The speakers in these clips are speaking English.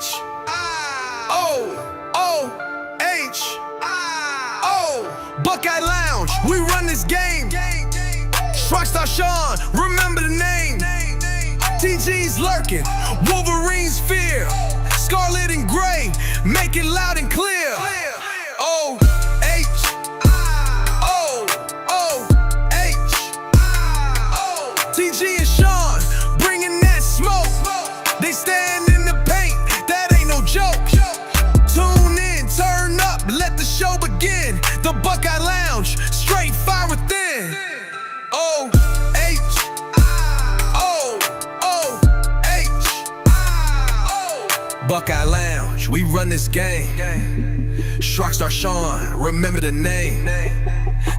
Shrockstar Buckeye Lounge, we run this game. Shrockstar Shaun, remember the name. TG's lurking, Wolverine's fear. Scarlet and gray, make it loud and clear. TG and Shaun, bringing that smoke. They stand in the paint, that ain't no joke. Tune in, turn up, let the show begin. The Buckeye Lounge, straight fire within. Buckeye Lounge, we run this game. Shrockstar Shaun, remember the name.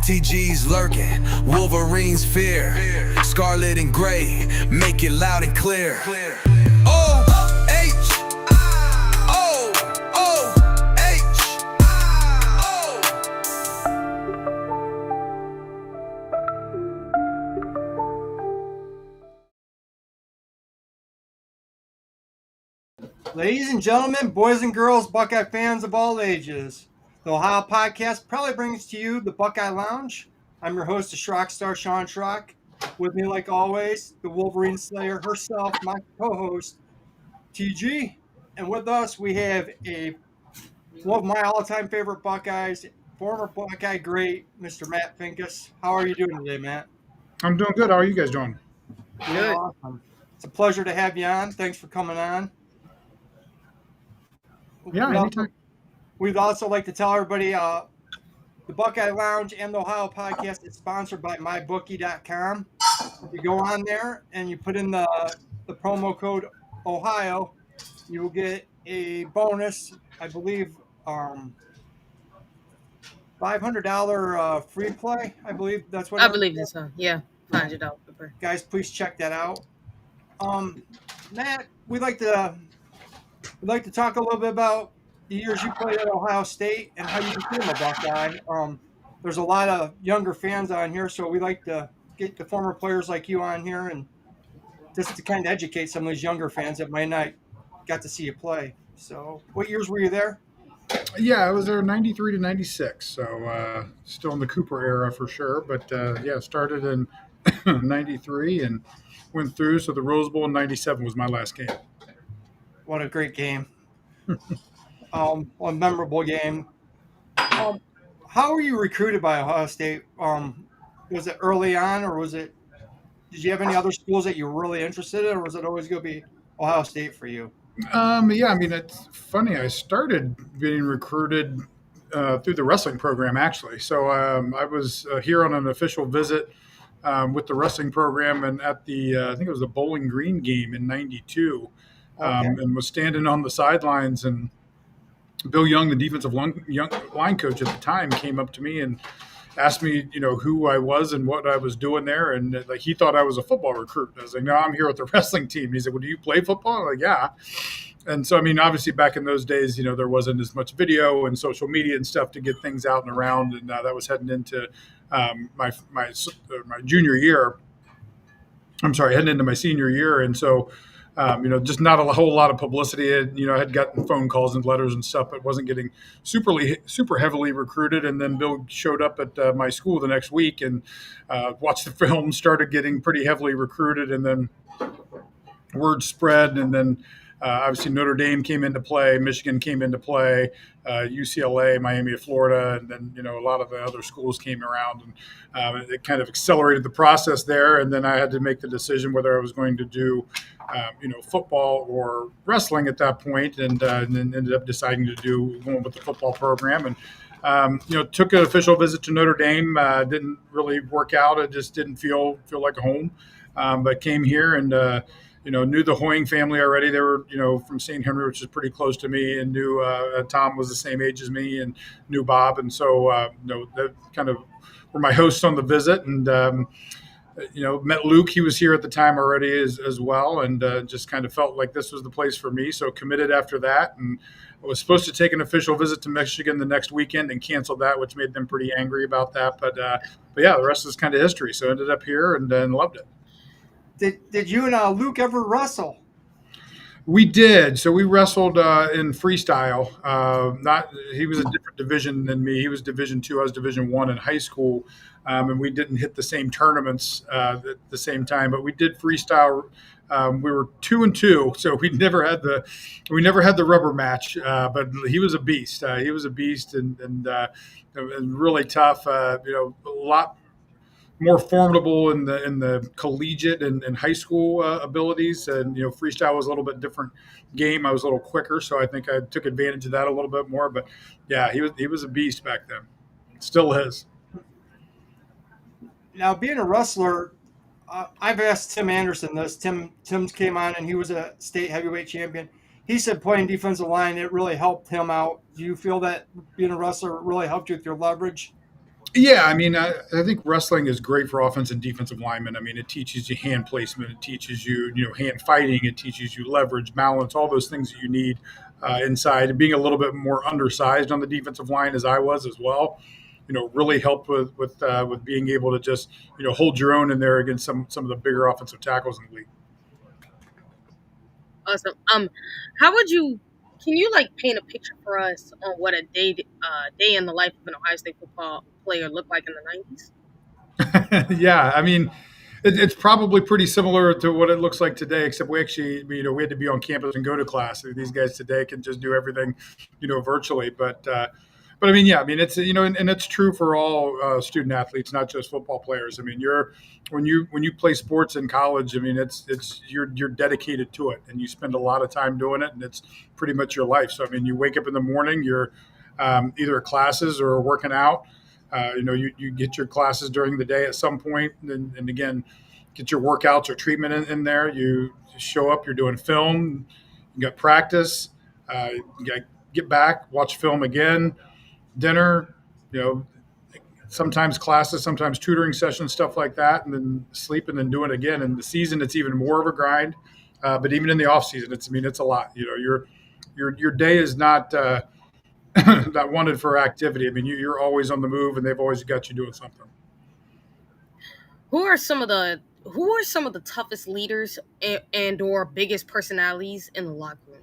TG's lurking, Wolverine's fear. Scarlet and gray, make it loud and clear. Ladies and gentlemen, boys and girls, Buckeye fans of all ages, the Ohio Podcast proudly brings to you the Buckeye Lounge. I'm your host of Shrockstar, Shaun Schrock. With me, like always, the Wolverine Slayer herself, my co-host, TG. And with us, we have one of my all-time favorite Buckeyes, former Buckeye great, Mr. Matt Finkes. How are you doing today, Matt? I'm doing good. How are you guys doing? Good. Awesome. It's a pleasure to have you on. Thanks for coming on. Yeah, anytime. We'd also like to tell everybody the Buckeye Lounge and the Ohio Podcast is sponsored by mybookie.com. If you go on there and you put in the promo code Ohio, you will get a bonus, I believe, $500 free play. I believe that's what I believe that's so. Yeah, $500. Guys, please check that out. Matt, we'd like to talk a little bit about the years you played at Ohio State and how you became a Buckeye. There's a lot of younger fans on here, so we like to get the former players like you on here and just to kind of educate some of these younger fans that might not got to see you play. So what years were you there? Yeah, I was there 93 to 96, so still in the Cooper era for sure. But, started in 93 and went through. So the Rose Bowl in 97 was my last game. What a great game. A memorable game. How were you recruited by Ohio State? Was it early on, or did you have any other schools that you were really interested in, or was it always going to be Ohio State for you? It's funny. I started getting recruited through the wrestling program, actually. So I was here on an official visit with the wrestling program and at the, I think it was the Bowling Green game in 92. And was standing on the sidelines, and Bill Young, the defensive line coach at the time, came up to me and asked me, who I was and what I was doing there. And he thought I was a football recruit. I was like, no, I'm here with the wrestling team. And he said, well, do you play football? I'm like, yeah. And so, obviously back in those days, there wasn't as much video and social media and stuff to get things out and around. And that was heading into my junior year. Heading into my senior year. And so, just not a whole lot of publicity. I had gotten phone calls and letters and stuff, but wasn't getting super heavily recruited. And then Bill showed up at my school the next week and watched the film, started getting pretty heavily recruited, and then word spread. And then obviously Notre Dame came into play, Michigan came into play, UCLA, Miami of Florida, and then a lot of the other schools came around, and it kind of accelerated the process there. And then I had to make the decision whether I was going to do football or wrestling at that point, and then ended up deciding to do going with the football program. And took an official visit to Notre Dame. Didn't really work out. It just didn't feel like a home. But came here and knew the Hoying family already. They were from St. Henry, which is pretty close to me, and knew Tom was the same age as me, and knew Bob. And so that kind of were my hosts on the visit, and met Luke. He was here at the time already as well, and just kind of felt like this was the place for me. So committed after that, and I was supposed to take an official visit to Michigan the next weekend and canceled that, which made them pretty angry about that. But yeah, the rest is kind of history. So ended up here and loved it. Did you and Luke ever wrestle? We did. So we wrestled in freestyle. Not he was a different division than me. He was Division two. I was Division 1 in high school, and we didn't hit the same tournaments at the same time. But we did freestyle. We were 2-2, so we never had the rubber match. But he was a beast. He was a beast and really tough. A lot more formidable in the collegiate and high school abilities, and freestyle was a little bit different game. I was a little quicker, so I think I took advantage of that a little bit more. But yeah, he was a beast back then. Still is. Now, being a wrestler, I've asked Tim Anderson this. Tim's came on and he was a state heavyweight champion. He said playing defensive line, it really helped him out. Do you feel that being a wrestler really helped you with your leverage? Yeah, I mean, I think wrestling is great for offensive and defensive linemen. I mean, it teaches you hand placement, it teaches you, hand fighting, it teaches you leverage, balance, all those things that you need inside. And being a little bit more undersized on the defensive line, as I was as well, really helped with being able to just hold your own in there against some of the bigger offensive tackles in the league. Awesome. How would you? Can you like paint a picture for us on what a day in the life of an Ohio State football player looked like in the 90s? Yeah, I mean, it's probably pretty similar to what it looks like today, except we actually, we had to be on campus and go to class. These guys today can just do everything, virtually. But I mean, yeah, I mean, it's and it's true for all student athletes, not just football players. I mean, when you play sports in college, I mean, you're dedicated to it, and you spend a lot of time doing it, and it's pretty much your life. So I mean, you wake up in the morning, you're either at classes or working out. You get your classes during the day at some point, and again, get your workouts or treatment in there. You show up, you're doing film, you got practice, you got to get back, watch film again, dinner, sometimes classes, sometimes tutoring sessions, stuff like that, and then sleep and then do it again. In the season, it's even more of a grind. But even in the off season, it's a lot. Your day is not not wanted for activity. I mean, you're always on the move, and they've always got you doing something. Who are some of the toughest leaders and or biggest personalities in the locker room?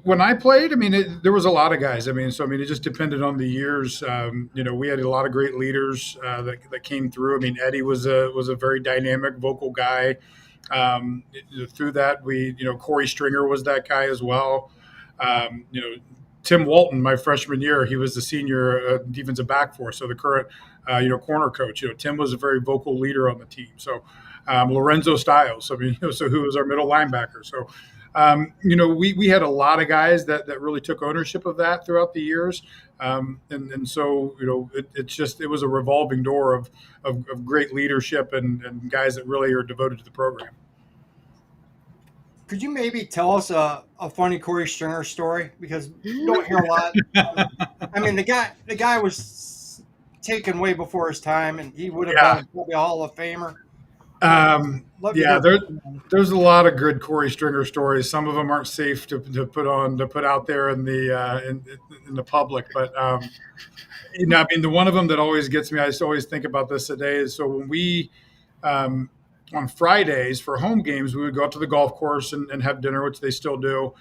When I played, I mean, there was a lot of guys. I mean, it just depended on the years. We had a lot of great leaders that came through. I mean, Eddie was a very dynamic, vocal guy. Through that, Corey Stringer was that guy as well. Tim Walton, my freshman year, he was the senior defensive back for us. So the current, corner coach. Tim was a very vocal leader on the team. So Lorenzo Stiles, I mean, so who was our middle linebacker. So we had a lot of guys that really took ownership of that throughout the years. And so, it was a revolving door of great leadership and guys that really are devoted to the program. Could you maybe tell us a funny Corey Stringer story? Because you don't hear a lot. I mean, the guy was taken way before his time, and he would have been probably a Hall of Famer. There's a lot of good Corey Stringer stories. Some of them aren't safe to put out there in the public, but I mean, the one of them that always gets me, I just always think about this today, is so when we on Fridays for home games, we would go out to the golf course and have dinner, which they still do.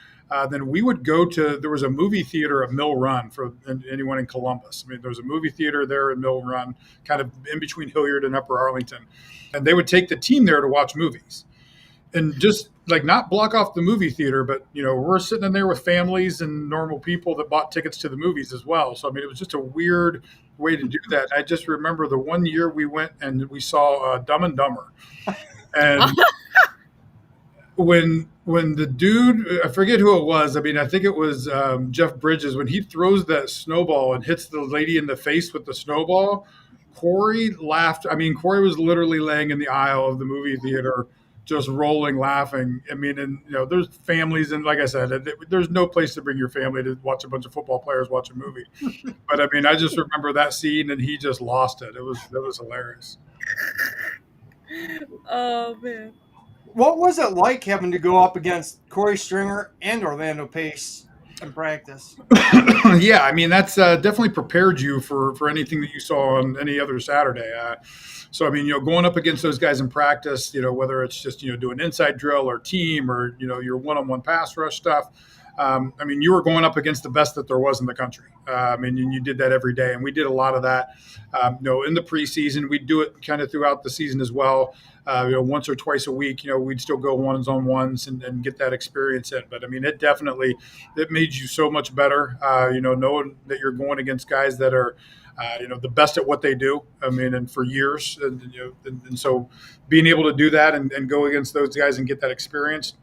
Then we would there was a movie theater at Mill Run for anyone in Columbus. I mean, there was a movie theater there in Mill Run, kind of in between Hilliard and Upper Arlington. And they would take the team there to watch movies. And just like not block off the movie theater, but, we're sitting in there with families and normal people that bought tickets to the movies as well. So, I mean, it was just a weird way to do that. I just remember the one year we went and we saw Dumb and Dumber. And when the dude, I forget who it was. I mean, I think it was Jeff Bridges, when he throws that snowball and hits the lady in the face with the snowball, Corey laughed. I mean, Corey was literally laying in the aisle of the movie theater, just rolling, laughing. I mean, and there's families, and like I said, there's no place to bring your family to watch a bunch of football players watch a movie. But I mean, I just remember that scene, and he just lost it. It was hilarious. Oh man. What was it like having to go up against Corey Stringer and Orlando Pace? in practice. Yeah, I mean that's definitely prepared you for anything that you saw on any other Saturday. So I mean, going up against those guys in practice, whether it's just doing inside drill or team or your one-on-one pass rush stuff. I mean, you were going up against the best that there was in the country. I mean, and you did that every day, and we did a lot of that. In the preseason, we do it kind of throughout the season as well. Once or twice a week, we'd still go ones-on-ones and get that experience in. But I mean, it made you so much better. Knowing that you're going against guys that are, the best at what they do. I mean, and for years, and so being able to do that and go against those guys and get that experience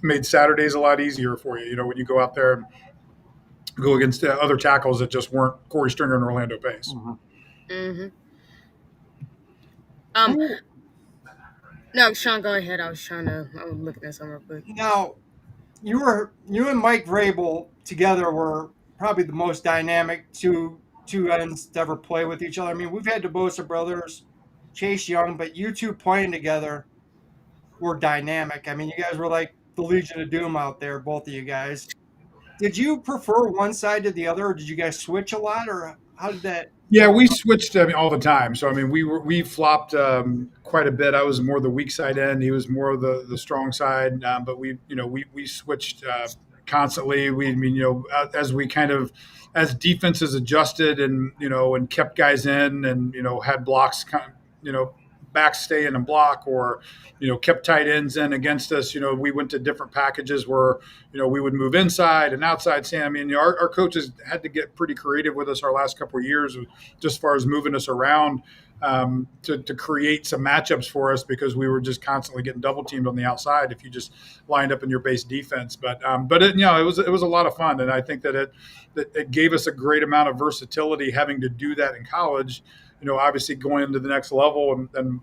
made Saturdays a lot easier for you. When you go out there and go against other tackles that just weren't Corey Stringer and Orlando Pace. Mm-hmm. No, Shaun, go ahead. I was looking at something real quick. Now, you and Mike Vrabel together were probably the most dynamic two ends to ever play with each other. I mean, we've had the Bosa brothers, Chase Young, but you two playing together were dynamic. I mean, you guys were like the Legion of Doom out there, both of you guys. Did you prefer one side to the other, or did you guys switch a lot, or how did that? Yeah, we switched all the time. So I mean, we flopped quite a bit. I was more the weak side end. He was more of the strong side. But we switched constantly. As we kind of as defenses adjusted and kept guys in and had blocks backs stay in and block or kept tight ends in against us. We went to different packages where we would move inside and outside. Sam, I mean, our coaches had to get pretty creative with us our last couple of years, just as far as moving us around to create some matchups for us because we were just constantly getting double teamed on the outside if you just lined up in your base defense. But it was a lot of fun, and I think that it gave us a great amount of versatility having to do that in college. Obviously going into the next level and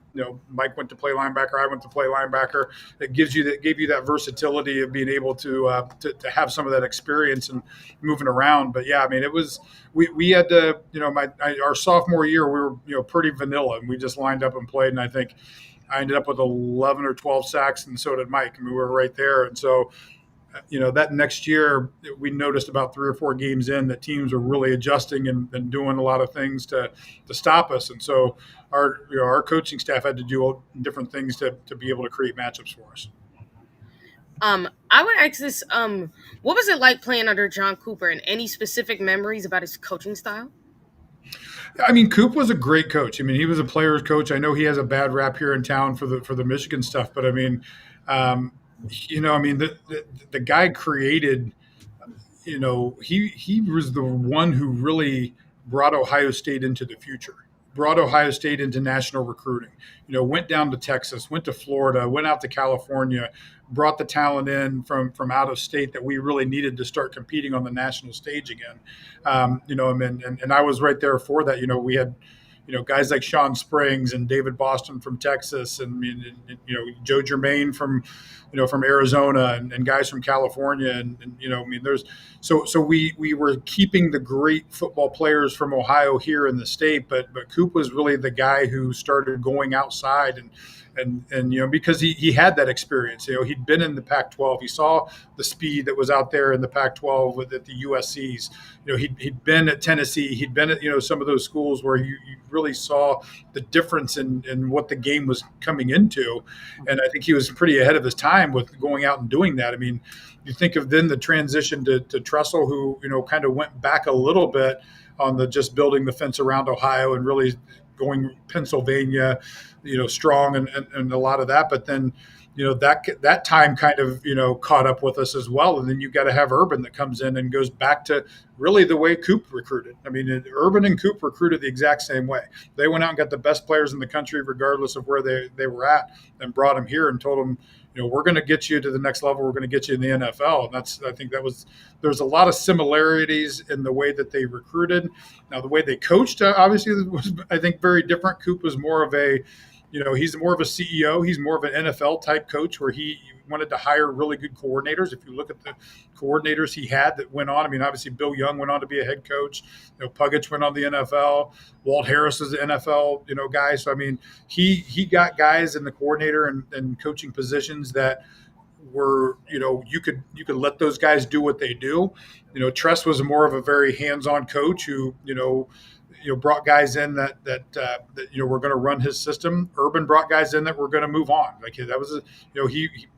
Mike went to play linebacker, I went to play linebacker. It gave you that versatility of being able to have some of that experience and moving around. But yeah, I mean, we had to, our sophomore year, we were, pretty vanilla and we just lined up and played. And I think I ended up with 11 or 12 sacks and so did Mike. I mean, we were right there. And so, that next year we noticed about 3 or 4 games in that teams were really adjusting and doing a lot of things to stop us. And so our coaching staff had to do different things to be able to create matchups for us. I would ask this, what was it like playing under John Cooper and any specific memories about his coaching style? I mean, Coop was a great coach. I mean, he was a player's coach. I know he has a bad rap here in town for the Michigan stuff, but I mean, the guy created, he was the one who really brought Ohio State into the future, brought Ohio State into national recruiting, went down to Texas, went to Florida, went out to California, brought the talent in from out of state that we really needed to start competing on the national stage again. And I was right there for that. We had, guys like Shaun Springs and David Boston from Texas and Joe Germain from Arizona and guys from California. And so we were keeping the great football players from Ohio here in the state, but Coop was really the guy who started going outside and because he had that experience. He'd been in the Pac-12. He saw the speed that was out there in the Pac-12 with at the USCs. He'd been at Tennessee. He'd been at some of those schools where you really saw the difference in what the game was coming into. And I think he was pretty ahead of his time with going out and doing that. I mean, you think of then the transition to Tressel, who kind of went back a little bit on the just building the fence around Ohio and really going Pennsylvania, strong and a lot of that. But then, that time kind of, caught up with us as well. And then you got to have Urban that comes in and goes back to really the way Coop recruited. I mean, Urban and Coop recruited the exact same way. They went out and got the best players in the country, regardless of where they were at, and brought them here and told them, we're going to get you to the next level. We're going to get you in the NFL. And I think there's a lot of similarities in the way that they recruited. Now, the way they coached, obviously, was, I think, very different. Coop was more of a, he's more of a CEO. He's more of an NFL type coach where he wanted to hire really good coordinators. If you look at the coordinators he had that went on, I mean, obviously Bill Young went on to be a head coach. Puggich went on the NFL. Walt Harris is an NFL, guy. So, I mean, he got guys in the coordinator and coaching positions that were, you could let those guys do what they do. Tress was more of a very hands-on coach who, brought guys in that were going to run his system. Urban brought guys in that were going to move on. Like that was,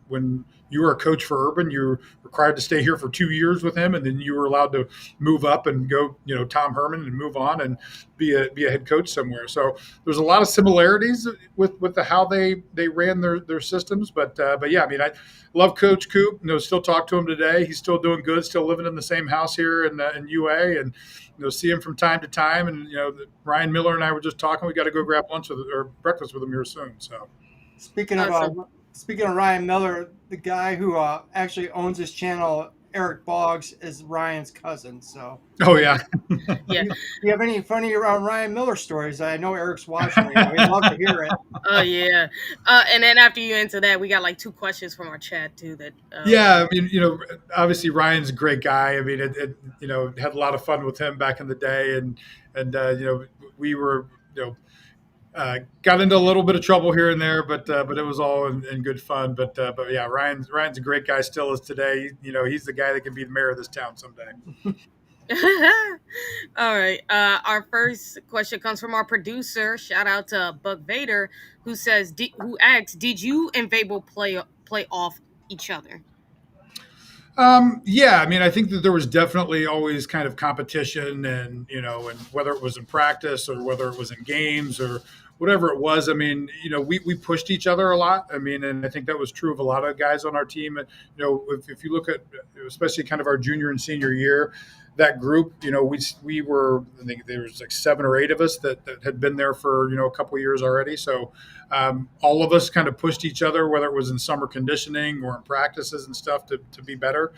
when you were a coach for Urban, you were required to stay here for 2 years with him, and then you were allowed to move up and go, Tom Herman, and move on and be a head coach somewhere. So there's a lot of similarities with how they ran their systems. But yeah, I mean, I love Coach Coop. Still talk to him today. He's still doing good. Still living in the same house here in UA, and see him from time to time. And Ryan Miller and I were just talking. We got to go grab lunch or breakfast with him here soon. So Speaking of Ryan Miller, the guy who actually owns this channel, Eric Boggs, is Ryan's cousin. So. Oh yeah. Yeah. Do you have any funny Ryan Miller stories? I know Eric's watching. We'd love to hear it. Oh yeah. And then after you answer that, we got like 2 questions from our chat too. That. Yeah, I mean, obviously Ryan's a great guy. I mean, had a lot of fun with him back in the day, and we were got into a little bit of trouble here and there, but it was all in good fun. But yeah, Ryan's a great guy, still is today. He's the guy that can be the mayor of this town someday. All right. Our first question comes from our producer. Shout out to Buck Vader, who asks, "Did you and Vabel play off each other?" Yeah, I mean, I think that there was definitely always kind of competition, and and whether it was in practice or whether it was in games or whatever it was. I mean, we pushed each other a lot. I mean, and I think that was true of a lot of guys on our team. And if you look at especially kind of our junior and senior year, that group, we were, I think there was like 7 or 8 of us that had been there for a couple of years already. So all of us kind of pushed each other, whether it was in summer conditioning or in practices and stuff to be better.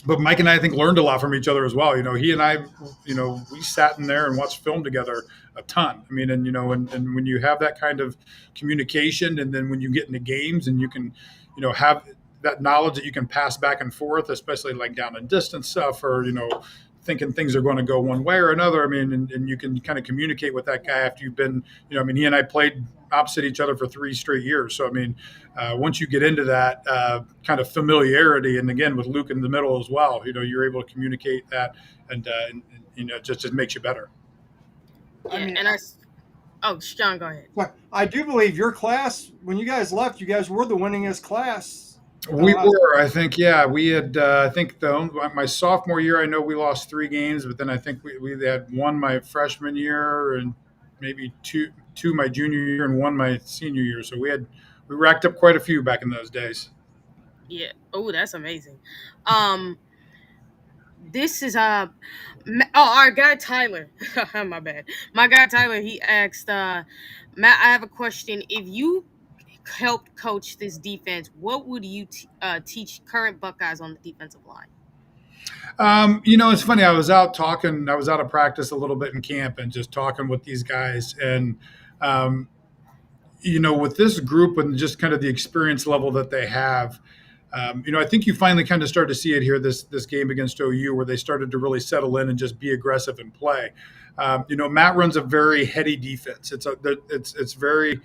But Mike and I think learned a lot from each other as well. He and I, we sat in there and watched film together a ton. I mean, and and when you have that kind of communication, and then when you get into games and you can, have that knowledge that you can pass back and forth, especially like down and distance stuff, or thinking things are going to go one way or another. I mean, and you can kind of communicate with that guy after you've been, I mean, he and I played opposite each other for 3 straight years. So, I mean, once you get into that kind of familiarity, and again, with Luke in the middle as well, you're able to communicate that, and just makes you better. Yeah, I mean, Shaun, go ahead. I do believe your class, when you guys left, you guys were the winningest class. We were, I think, yeah. We had, I think, my sophomore year, I know we lost 3 games, but then I think we had 1 my freshman year, and maybe two my junior year, and 1 my senior year. So we racked up quite a few back in those days. Yeah. Oh, that's amazing. This is our guy Tyler. My bad. My guy Tyler. He asked, Matt, I have a question. If you helped coach this defense, what would you teach current Buckeyes on the defensive line? It's funny. I was out of practice a little bit in camp and just talking with these guys, and with this group and just kind of the experience level that they have. I think you finally kind of started to see it here this game against OU, where they started to really settle in and just be aggressive and play. Matt runs a very heady defense. It's very,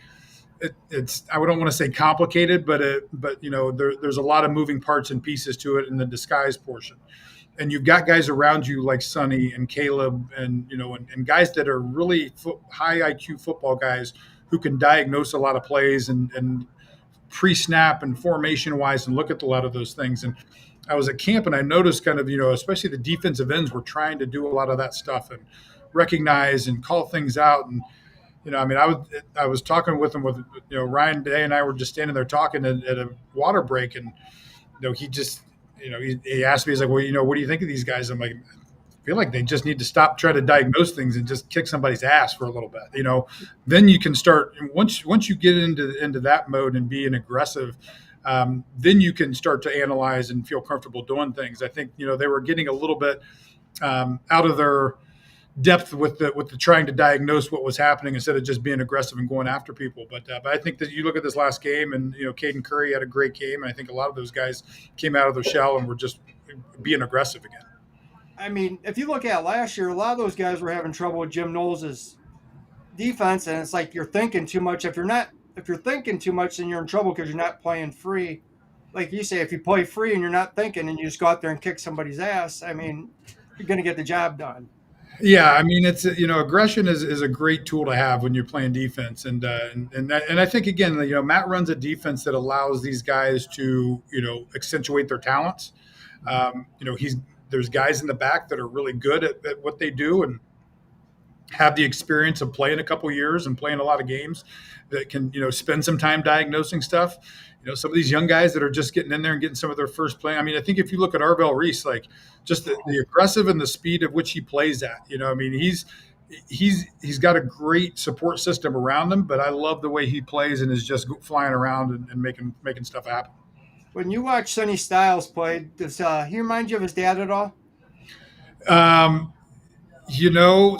I don't want to say complicated, but there's a lot of moving parts and pieces to it in the disguise portion. And you've got guys around you like Sonny and Caleb, and and guys that are really high IQ football guys who can diagnose a lot of plays and pre-snap and formation-wise and look at a lot of those things. And I was at camp, and I noticed kind of, especially the defensive ends were trying to do a lot of that stuff and recognize and call things out. And, I mean, I was talking with him with, Ryan Day, and I were just standing there talking at a water break, and, he just, he asked me, he's like, well, what do you think of these guys? I'm like, I feel like they just need to stop trying to diagnose things and just kick somebody's ass for a little bit. Then you can start, once you get into that mode and being aggressive, then you can start to analyze and feel comfortable doing things. I think they were getting a little bit out of their depth with the trying to diagnose what was happening instead of just being aggressive and going after people. But I think that you look at this last game, and Caden Curry had a great game, and I think a lot of those guys came out of their shell and were just being aggressive again. I mean, if you look at last year, a lot of those guys were having trouble with Jim Knowles' defense, and it's like you're thinking too much. If you're not if you're thinking too much, then you're in trouble because you're not playing free. Like you say, if you play free and you're not thinking and you just go out there and kick somebody's ass, I mean, you're going to get the job done. Yeah, I mean, it's aggression is a great tool to have when you're playing defense, and I think again, Matt runs a defense that allows these guys to accentuate their talents. He's there's guys in the back that are really good at what they do and have the experience of playing a couple years and playing a lot of games that can spend some time diagnosing stuff. Some of these young guys that are just getting in there and getting some of their first play. I mean, I think if you look at Arvell Reese, like just the aggressive and the speed of which he plays at, I mean, he's got a great support system around him, but I love the way he plays and is just flying around and making stuff happen. When you watch Sonny Styles play, does he remind you of his dad at all?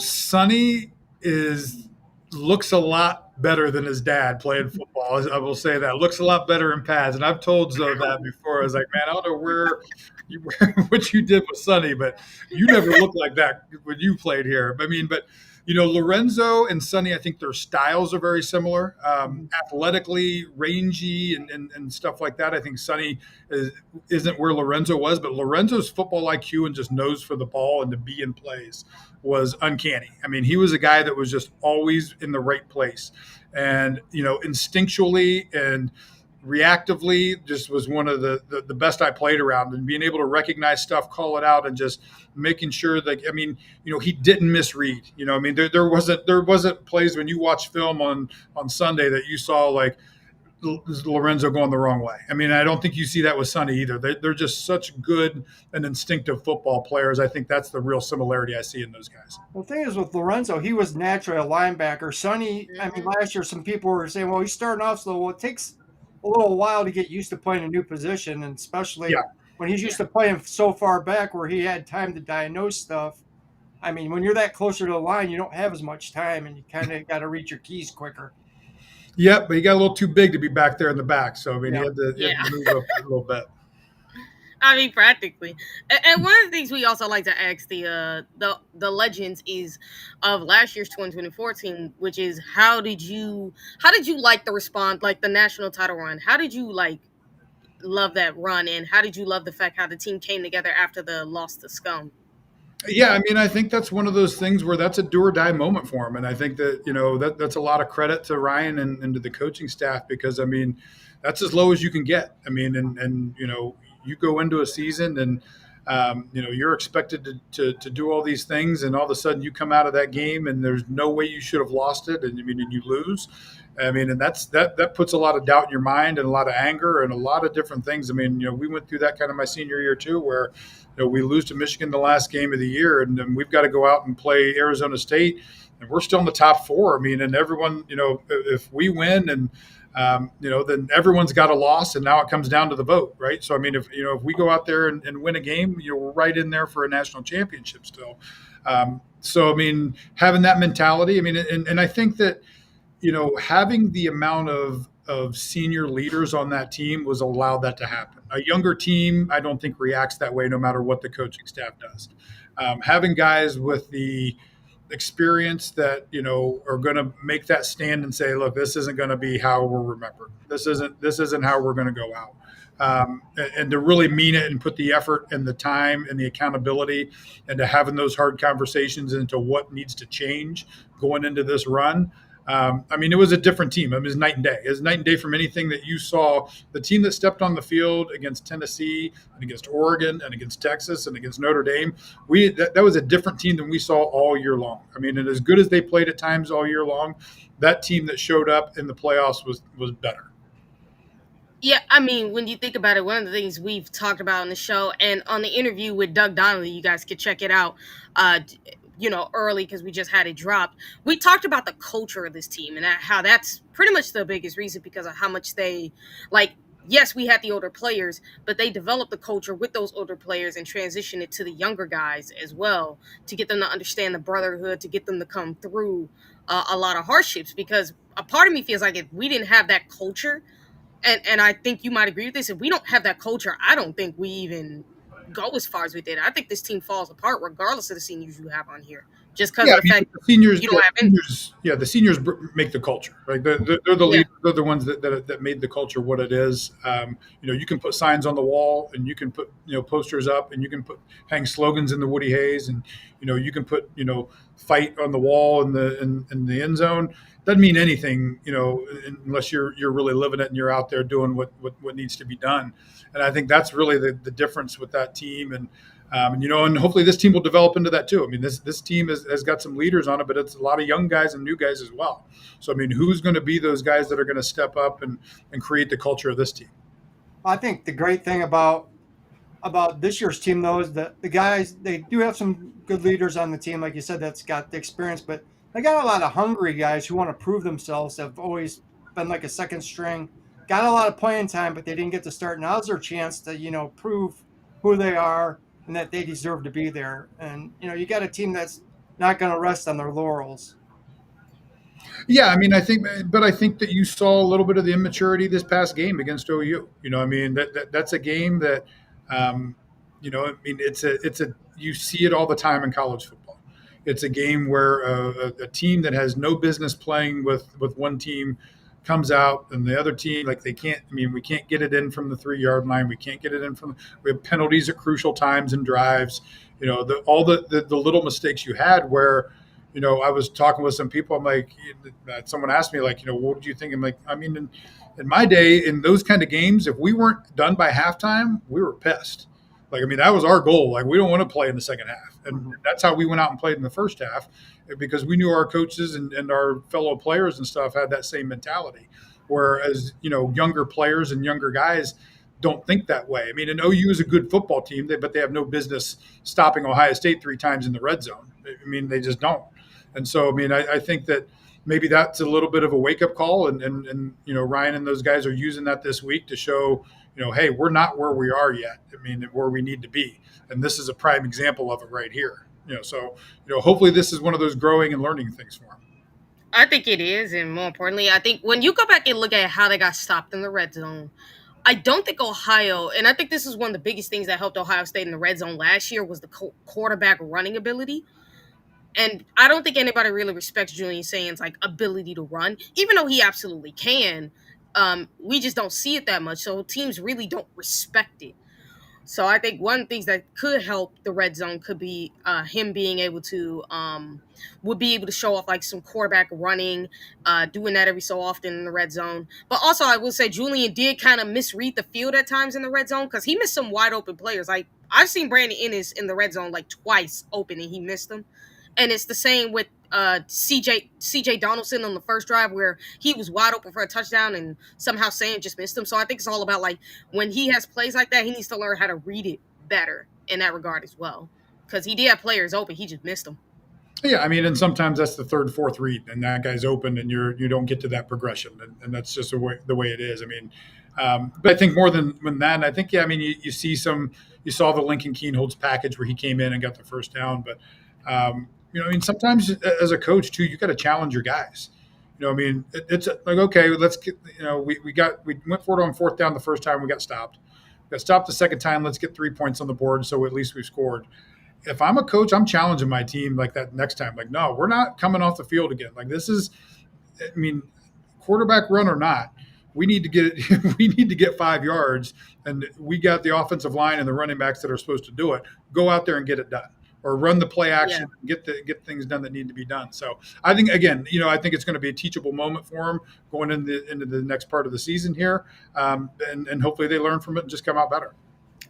Sonny looks a lot better than his dad playing football. I will say that looks a lot better in pads. And I've told Zoe that before. I was like, man, I don't know what you did with Sonny, but you never looked like that when you played here. I mean, but Lorenzo and Sonny, I think their styles are very similar. Athletically, rangy, and stuff like that. I think Sonny isn't where Lorenzo was, but Lorenzo's football IQ and just nose for the ball and to be in plays was uncanny. I mean, he was a guy that was just always in the right place, and instinctually and reactively just was one of the best I played around, and being able to recognize stuff, call it out, and just making sure that, I mean, he didn't misread. I mean, there wasn't plays when you watch film on Sunday that you saw like Lorenzo going the wrong way. I mean, I don't think you see that with Sonny either. They're just such good and instinctive football players. I think that's the real similarity I see in those guys. Well, the thing is with Lorenzo, he was naturally a linebacker. Sonny, I mean, last year some people were saying, well, he's starting off slow. Well, it takes a little while to get used to playing a new position, and especially when he's used to playing so far back where he had time to diagnose stuff. I mean, when you're that closer to the line, you don't have as much time, and you kind of got to reach your keys quicker. Yep, but he got a little too big to be back there in the back. So, I mean, he had to move up a little bit. I mean, practically. And one of the things we also like to ask the legends is of last year's 2024 team, which is how did you like the response, like the national title run? How did you love that run, and how did you love the fact how the team came together after the loss to Scum? Yeah, I mean, I think that's one of those things where that's a do or die moment for him. And I think that, that's a lot of credit to Ryan and to the coaching staff, because, I mean, that's as low as you can get. I mean, and you go into a season and, you're expected to do all these things, and all of a sudden you come out of that game and there's no way you should have lost it. And and you lose. I mean, and that puts a lot of doubt in your mind and a lot of anger and a lot of different things. I mean, we went through that kind of my senior year too, where we lose to Michigan the last game of the year, and then we've got to go out and play Arizona State, and we're still in the top four. I mean, and everyone, if we win and then everyone's got a loss, and now it comes down to the vote, right? So, I mean, if we go out there and win a game, we're right in there for a national championship still. So, I mean, having that mentality, I mean, and I think that, having the amount of senior leaders on that team was allowed that to happen. A younger team, I don't think reacts that way, no matter what the coaching staff does. Having guys with the experience that are going to make that stand and say, look, this isn't going to be how we're remembered. This isn't how we're going to go out. And to really mean it and put the effort and the time and the accountability and to having those hard conversations into what needs to change going into this run. I mean, it was a different team. It was night and day. It was night and day from anything that you saw. The team that stepped on the field against Tennessee and against Oregon and against Texas and against Notre Dame, that was a different team than we saw all year long. I mean, and as good as they played at times all year long, that team that showed up in the playoffs was better. Yeah, I mean, when you think about it, one of the things we've talked about on the show and on the interview with Doug Donnelly, you guys could check it out, early because we just had it dropped. We talked about the culture of this team and how that's pretty much the biggest reason because of how much they, yes, we had the older players, but they developed the culture with those older players and transitioned it to the younger guys as well to get them to understand the brotherhood, to get them to come through a lot of hardships, because a part of me feels like if we didn't have that culture, and I think you might agree with this, if we don't have that culture, I don't think we even go as far as we did. I think this team falls apart regardless of the seniors you have on here. just because Yeah, of I the mean, fact the seniors, you don't have any. the seniors make the culture. Right, they're the Yeah, leaders. They're the ones that made the culture what it is. You can put signs on the wall, and you can put posters up, and you can hang slogans in the Woody Hayes, and you can put fight on the wall in the end zone. Doesn't mean anything, unless you're really living it and you're out there doing what needs to be done. And I think that's really the difference with that team. And hopefully this team will develop into that too. I mean, this team has got some leaders on it, but it's a lot of young guys and new guys as well. So, I mean, who's going to be those guys that are going to step up and create the culture of this team? I think the great thing about this year's team though is that the guys, they do have some good leaders on the team, like you said, that's got the experience, but they got a lot of hungry guys who want to prove themselves, have always been like a second string, got a lot of playing time, but they didn't get to start. Now's their chance to prove who they are and that they deserve to be there. And you got a team that's not going to rest on their laurels. Yeah, I mean, I think that you saw a little bit of the immaturity this past game against OU. I mean, that's a game that, I mean, it's a you see it all the time in college football. It's a game where a team that has no business playing with one team comes out and the other team, like, they can't. I mean, we can't get it in from the 3 yard line. We can't get it in from. We have penalties at crucial times and drives. All the little mistakes you had where. I was talking with some people. I'm like, someone asked me, like, what do you think? I'm like, I mean, in my day, in those kind of games, if we weren't done by halftime, we were pissed. Like, I mean, that was our goal. Like, we don't want to play in the second half. And that's how we went out and played in the first half, because we knew our coaches and our fellow players and stuff had that same mentality. Whereas, younger players and younger guys don't think that way. I mean, and OU is a good football team, but they have no business stopping Ohio State 3 times in the red zone. I mean, they just don't. And so, I mean, I think that maybe that's a little bit of a wake-up call, and Ryan and those guys are using that this week to show, hey, we're not where we are yet. I mean, where we need to be, and this is a prime example of it right here. So hopefully this is one of those growing and learning things for them. I think it is, and more importantly, I think when you go back and look at how they got stopped in the red zone, I don't think Ohio, and I think this is one of the biggest things that helped Ohio State in the red zone last year, was the quarterback running ability. And I don't think anybody really respects Julian Sands' like ability to run, even though he absolutely can. We just don't see it that much, so teams really don't respect it. So I think one of the things that could help the red zone could be him being able to would be able to show off like some quarterback running, doing that every so often in the red zone. But also I will say Julian did kind of misread the field at times in the red zone because he missed some wide open players. Like I've seen Brandon Ennis in the red zone like twice open and he missed them. And it's the same with CJ Donaldson on the first drive where he was wide open for a touchdown and somehow Sam just missed him. So I think it's all about like when he has plays like that, he needs to learn how to read it better in that regard as well. Because he did have players open, he just missed them. Yeah, I mean, and sometimes that's the third, fourth read, and that guy's open, and you don't get to that progression, and that's just the way it is. I mean, but I think more than that, I think you saw the Lincoln Kienholz package where he came in and got the first down, but I mean, sometimes as a coach too, you got to challenge your guys. I mean, it's like, okay, let's get, we went for it on fourth down the first time, we got stopped. We got stopped the second time. Let's get 3 points on the board, so at least we've scored. If I'm a coach, I'm challenging my team like that next time. Like, no, we're not coming off the field again. Like, this is, I mean, quarterback run or not, we need to get we need to get 5 yards, and we got the offensive line and the running backs that are supposed to do it. Go out there and get it done, or run the play action, and get things done that need to be done. So I think, again, I think it's going to be a teachable moment for them going into the next part of the season here, and hopefully they learn from it and just come out better.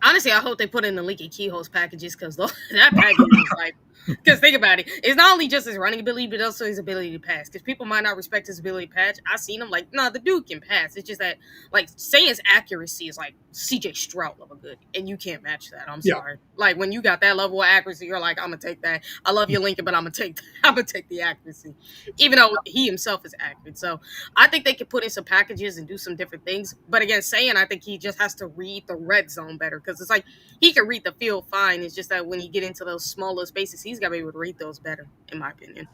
Honestly, I hope they put in the Lincoln Keyholes packages because that package is like. Because think about it, it's not only just his running ability, but also his ability to pass. Because people might not respect his ability to pass. I've seen him like, no, the dude can pass. It's just that, like, saying his accuracy is like CJ Stroud level good, and you can't match that. I'm sorry. Like when you got that level of accuracy, you're like, I'm gonna take that. I love you, Lincoln, but I'm gonna take the accuracy, even though he himself is accurate. So I think they could put in some packages and do some different things. But again, I think he just has to read the red zone better because it's like he can read the field fine. It's just that when you get into those smaller spaces, he's got to be able to read those better, in my opinion.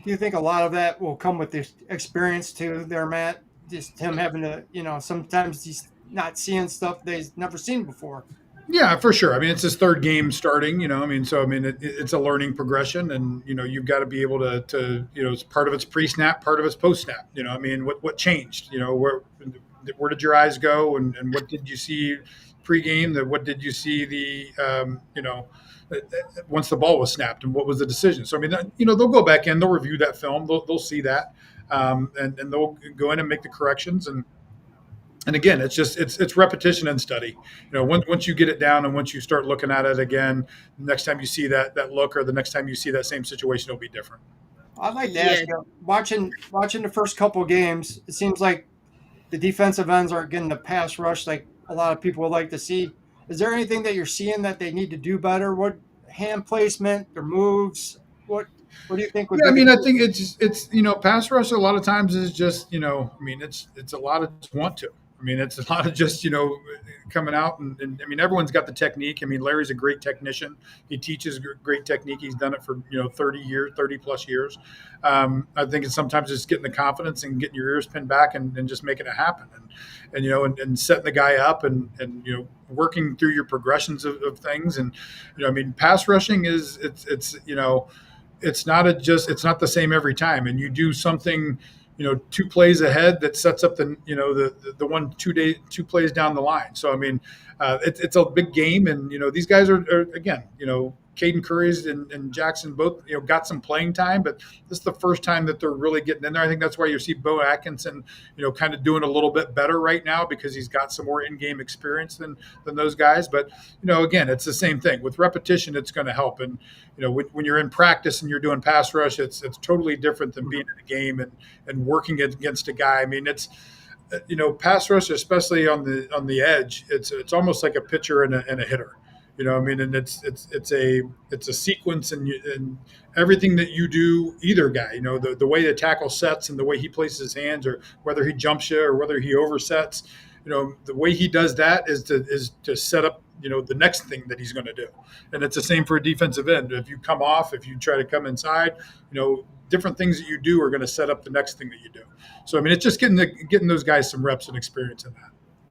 Do you think a lot of that will come with this experience too there, Matt? Just him having to, sometimes he's not seeing stuff that he's never seen before. Yeah, for sure. I mean, it's his third game starting, I mean, so, I mean, it's a learning progression and, you've got to be able to, it's part of it's pre-snap, part of it's post-snap, I mean, what changed, where did your eyes go and what did you see pre-game what did you see once the ball was snapped and what was the decision? So, I mean, they'll go back in, they'll review that film, they'll see that, and they'll go in and make the corrections and again, it's repetition and study. Once you get it down and once you start looking at it again, next time you see that look or the next time you see that same situation, it'll be different. I'd like to ask you, watching the first couple of games, it seems like the defensive ends aren't getting the pass rush like a lot of people would like to see. Is there anything that you're seeing that they need to do better? What hand placement, their moves? What do you think would? Yeah, I mean, I think it's pass rush a lot of times is just I mean, it's a lot of just want to. I mean, it's a lot of just, coming out and I mean, everyone's got the technique. I mean, Larry's a great technician. He teaches great technique. He's done it for, 30 plus years. I think it's sometimes just getting the confidence and getting your ears pinned back and just making it happen and setting the guy up and working through your progressions of things. And, I mean, pass rushing it's not the same every time. And you do something, 2 plays ahead that sets up the one 2 plays down the line. So, I mean, it's a big game and, these guys are again, Caden Curry's and Jackson both, got some playing time, but this is the first time that they're really getting in there. I think that's why you see Bo Atkinson, kind of doing a little bit better right now because he's got some more in-game experience than those guys. But, again, it's the same thing. With repetition, it's going to help. And, when you're in practice and you're doing pass rush, it's totally different than being in a game and working against a guy. I mean, it's, pass rush, especially on the edge, it's almost like a pitcher and a hitter. I mean, and it's a sequence and everything that you do, either guy, the way the tackle sets and the way he places his hands or whether he jumps you or whether he oversets, the way he does that is to set up, the next thing that he's going to do. And it's the same for a defensive end. If you come off, if you try to come inside, different things that you do are going to set up the next thing that you do. So, I mean, it's just getting those guys some reps and experience in that.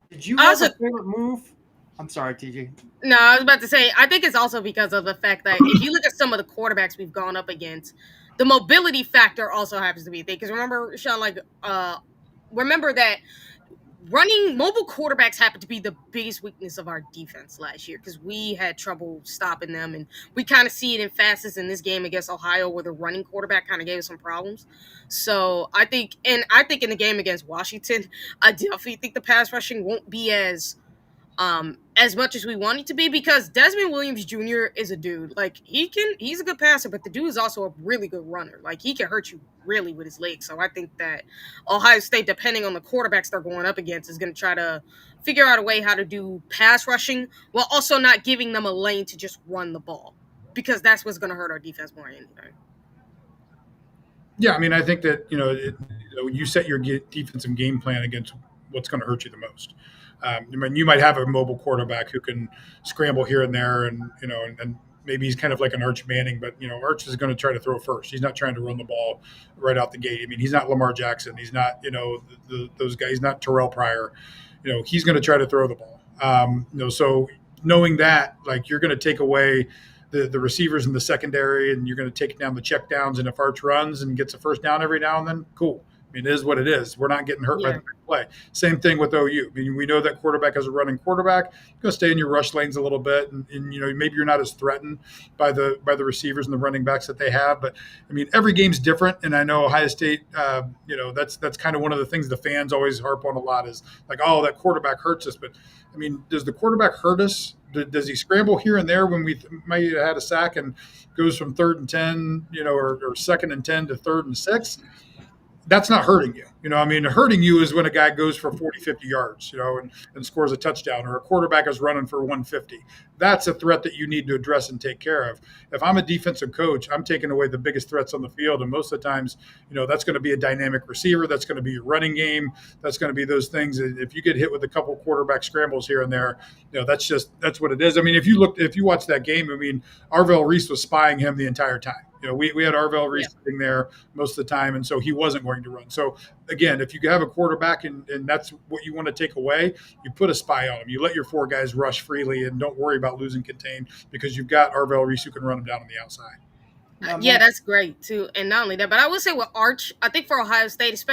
Did you have a favorite move? I'm sorry, TJ. No, I was about to say, I think it's also because of the fact that if you look at some of the quarterbacks we've gone up against, the mobility factor also happens to be a thing. Because remember, Shaun, remember that running mobile quarterbacks happened to be the biggest weakness of our defense last year because we had trouble stopping them. And we kind of see it in fastest in this game against Ohio where the running quarterback kind of gave us some problems. So I think in the game against Washington, I definitely think the pass rushing won't be as much as we want it to be because Desmond Williams Jr. is a dude. Like he's a good passer, but the dude is also a really good runner. Like he can hurt you really with his legs. So I think that Ohio State, depending on the quarterbacks they're going up against, is going to try to figure out a way how to do pass rushing while also not giving them a lane to just run the ball because that's what's going to hurt our defense more than anything. Yeah, I mean, I think that you set your defensive game plan against what's going to hurt you the most. I mean, you might have a mobile quarterback who can scramble here and there, and maybe he's kind of like an Arch Manning, but Arch is going to try to throw first. He's not trying to run the ball right out the gate. I mean, he's not Lamar Jackson. He's not those guys. He's not Terrell Pryor. He's going to try to throw the ball. So knowing that, like you're going to take away the receivers in the secondary, and you're going to take down the check downs. And if Arch runs and gets a first down every now and then, cool. I mean, it is what it is. We're not getting hurt by the big play. Same thing with OU. I mean, we know that quarterback is a running quarterback. You're going to stay in your rush lanes a little bit, and maybe you're not as threatened by the receivers and the running backs that they have. But I mean, every game's different, and I know Ohio State. That's kind of one of the things the fans always harp on a lot is like, oh, that quarterback hurts us. But I mean, does the quarterback hurt us? Does he scramble here and there when we might have had a sack and goes from 3rd and 10, or 2nd and 10 to 3rd and 6? That's not hurting you. I mean, hurting you is when a guy goes for 40, 50 yards, and scores a touchdown, or a quarterback is running for 150. That's a threat that you need to address and take care of. If I'm a defensive coach, I'm taking away the biggest threats on the field. And most of the times, that's going to be a dynamic receiver. That's going to be your running game. That's going to be those things. If you get hit with a couple quarterback scrambles here and there, that's what it is. I mean, if you watch that game, I mean, Arvell Reese was spying him the entire time. we had Arvell Reese Yeah. sitting there most of the time, and so he wasn't going to run. So again, if you have a quarterback and that's what you want to take away, you put a spy on him. You let your 4 guys rush freely and don't worry about losing contain because you've got Arvell Reese who can run them down on the outside. Now, Yeah, Matt, that's great too. And not only that, but I would say with Arch, I think for Ohio State,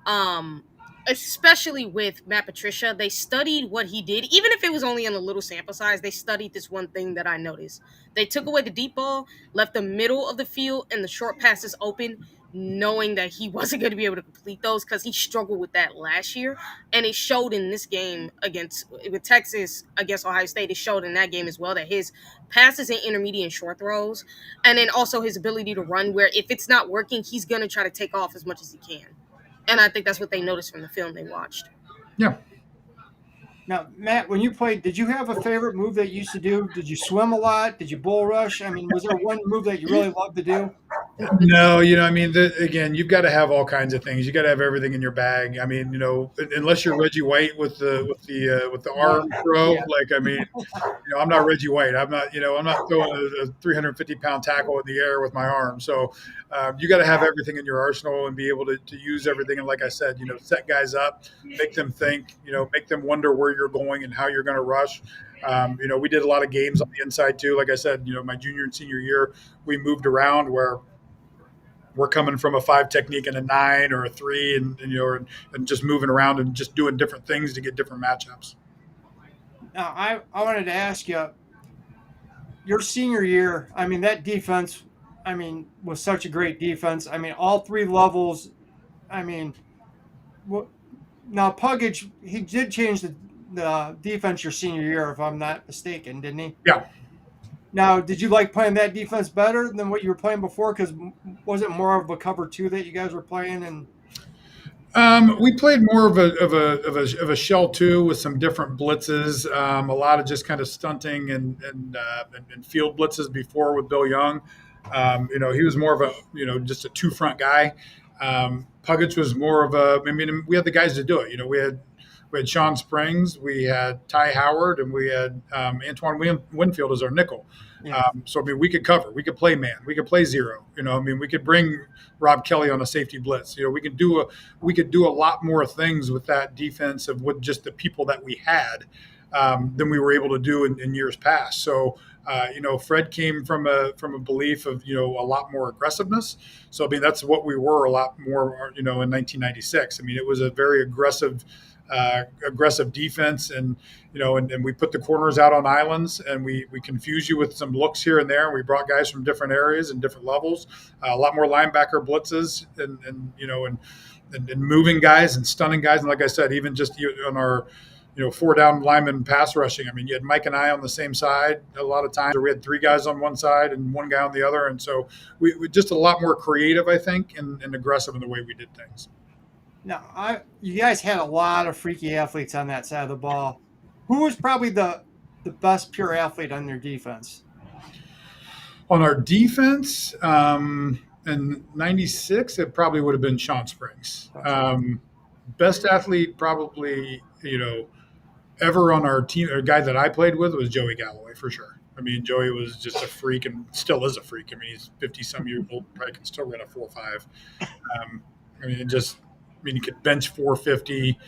um especially with Matt Patricia, they studied what he did, even if it was only in a little sample size. They studied this one thing that I noticed. They took away the deep ball, left the middle of the field and the short passes open, knowing that he wasn't going to be able to complete those because he struggled with that last year. And it showed in this game against with Texas against Ohio State. It showed in that game as well that his passes and intermediate and short throws, and then also his ability to run, where if it's not working, he's going to try to take off as much as he can. And I think that's what they noticed from the film they watched. Yeah. now, Matt, when you played, did you have a favorite move that you used to do? Did you swim a lot? Did you bull rush? I mean, was there one move that you really loved to do? No, again, you've got to have all kinds of things. You got to have everything in your bag. I mean, unless you're Reggie White with the arm throw, Yeah. like, I mean, I'm not Reggie White. I'm not throwing a 350-pound tackle in the air with my arm. So you got to have everything in your arsenal and be able to use everything. And like I said, set guys up, make them think, make them wonder where you're going and how you're going to rush. We did a lot of games on the inside too. Like I said, my junior and senior year, we moved around where we're coming from a 5 technique and a 9 or a 3 and just moving around and just doing different things to get different matchups. Now, I wanted to ask you, your senior year, I mean, that defense, I mean, was such a great defense. I mean, all 3 levels. I mean, now Puggage, he did change the defense your senior year, if I'm not mistaken, didn't he? Yeah. Now, did you like playing that defense better than what you were playing before? Because was it more of a cover 2 that you guys were playing? And We played more of a shell 2 with some different blitzes, a lot of just kind of stunting and field blitzes before with Bill Young. He was more of a just a 2 front guy. Puggett was more of we had the guys to do it. We had Shaun Springs, we had Ty Howard, and we had Antoine Winfield as our nickel. yeah. We could cover, we could play man, we could play zero. We could bring Rob Kelly on a safety blitz. We could do a lot more things with that defense of with just the people that we had than we were able to do in years past. So. Fred came from a belief of a lot more aggressiveness. So that's what we were a lot more in 1996. It was a very aggressive defense, and and we put the corners out on islands, and we confused you with some looks here and there. And we brought guys from different areas and different levels, a lot more linebacker blitzes, and moving guys and stunning guys. And like I said, even just on our 4 down lineman pass rushing. You had Mike and I on the same side a lot of times, or we had 3 guys on one side and 1 guy on the other. And so we just a lot more creative, I think, and aggressive in the way we did things. Now, you guys had a lot of freaky athletes on that side of the ball. Who was probably the best pure athlete on their defense? On our defense, in 96, it probably would have been Shaun Springs. Best athlete probably, ever on our team, a guy that I played with was Joey Galloway for sure. Joey was just a freak and still is a freak. He's 50-some years old, probably can still run a 4.5. He could bench 450,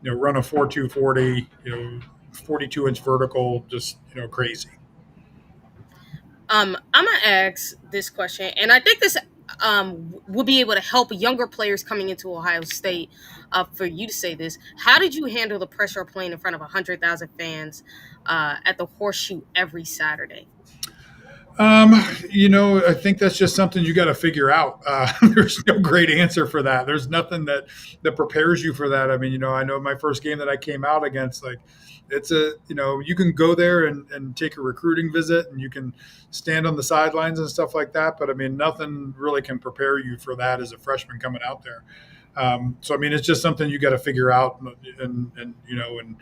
run a 4.240, 42-inch vertical, just crazy. I'm gonna ask this question, and I think this will be able to help younger players coming into Ohio State. For you to say this, how did you handle the pressure of playing in front of 100,000 fans at the Horseshoe every Saturday? I think that's just something you got to figure out. There's no great answer for that. There's nothing that prepares you for that. I know my first game that I came out against, it's you can go there and take a recruiting visit and you can stand on the sidelines and stuff like that. But nothing really can prepare you for that as a freshman coming out there. It's just something you got to figure out, and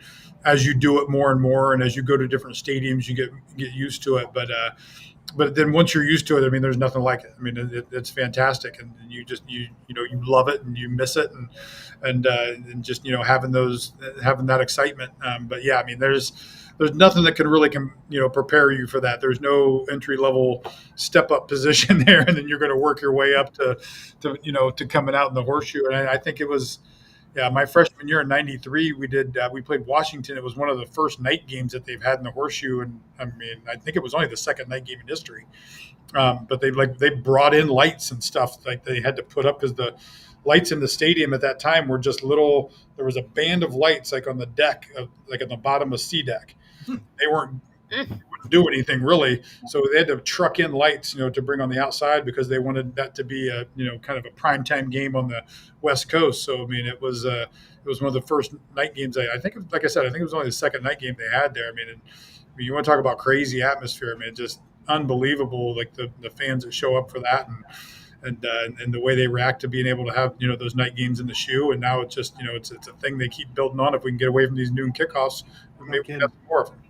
as you do it more and more, and as you go to different stadiums, you get used to it. But but then once you're used to it, I mean, there's nothing like it. I mean, it's fantastic, and you just you love it and you miss it, and just having that excitement. But yeah, I mean, there's nothing that can really prepare you for that. There's no entry level step up position there, and then you're going to work your way up to coming out in the horseshoe. And I think it was. Yeah, my freshman year in '93, we played Washington. It was one of the first night games that they've had in the horseshoe, and I mean, I think it was only the second night game in history. But they brought in lights and stuff like they had to put up because the lights in the stadium at that time were just little. There was a band of lights like on the deck, like on the bottom of C deck. They weren't do anything really, so they had to truck in lights, to bring on the outside because they wanted that to be a kind of a primetime game on the West Coast. So I mean, it was one of the first night games. I think, like I said, I think it was only the second night game they had there. I mean, you want to talk about crazy atmosphere? I mean, just unbelievable. Like the fans that show up for that and the way they react to being able to have those night games in the shoe. And now it's just it's a thing they keep building on. If we can get away from these noon kickoffs, maybe we have more of them.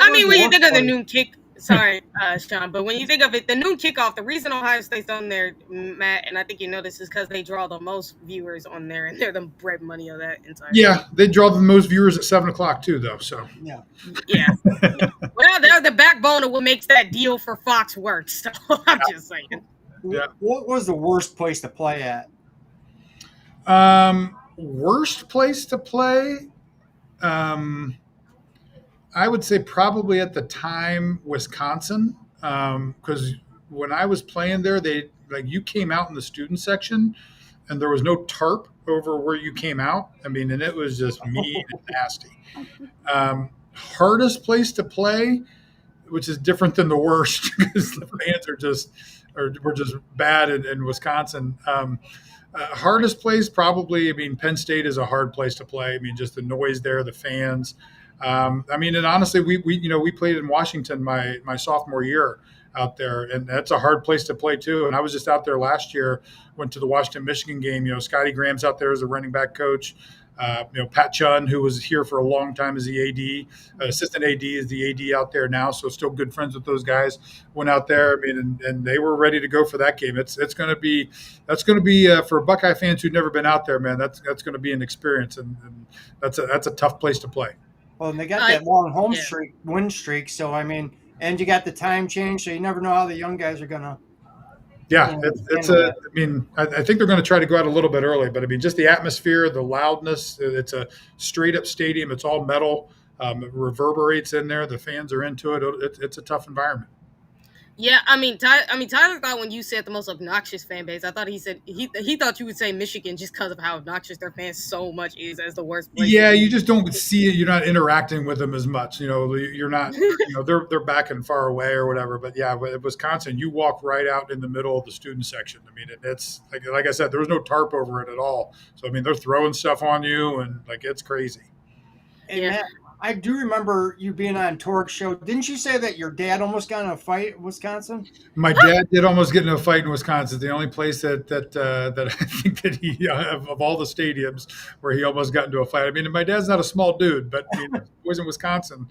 I mean, when you think of the noon kick, sorry, Shaun, but when you think of it, the noon kickoff, the reason Ohio State's on there, Matt, and I think you know this, is because they draw the most viewers on there, and they're the bread money of that entire. Yeah, they draw the most viewers at 7:00 too, though. So Yeah. Well, they're the backbone of what makes that deal for Fox work. So I'm just saying. Yeah. What was the worst place to play at? Worst place to play? I would say probably at the time Wisconsin, because when I was playing there, you came out in the student section, and there was no tarp over where you came out. I mean, and it was just mean and nasty. Hardest place to play, which is different than the worst because the fans were just bad in Wisconsin. Hardest place probably. I mean, Penn State is a hard place to play. I mean, just the noise there, the fans. I mean, and honestly, we played in Washington my sophomore year out there, and that's a hard place to play too. And I was just out there last year, went to the Washington Michigan game. Scotty Graham's out there as a running back coach. Pat Chun, who was here for a long time as the AD, assistant AD, is the AD out there now. So still good friends with those guys. Went out there, I mean, and they were ready to go for that game. That's going to be for Buckeye fans who've never been out there, man. That's going to be an experience, and that's a tough place to play. Well, and they got that long win streak. So I mean, and you got the time change, so you never know how the young guys are gonna. Yeah, I mean, I think they're going to try to go out a little bit early, but I mean, just the atmosphere, the loudness. It's a straight up stadium. It's all metal. It reverberates in there. The fans are into it. It's a tough environment. Yeah, I mean, Tyler thought when you said the most obnoxious fan base, I thought he said he thought you would say Michigan just because of how obnoxious their fans so much is as the worst place. Yeah, you just don't see it. You're not interacting with them as much. You're not. They're back and far away or whatever. But yeah, with Wisconsin, you walk right out in the middle of the student section. I mean, it's like I said, there was no tarp over it at all. So I mean, they're throwing stuff on you, and it's crazy. And Matt, I do remember you being on Torque's show. Didn't you say that your dad almost got in a fight in Wisconsin? My dad did almost get in a fight in Wisconsin. The only place that I think that he of all the stadiums where he almost got into a fight. I mean, my dad's not a small dude, but he was in Wisconsin.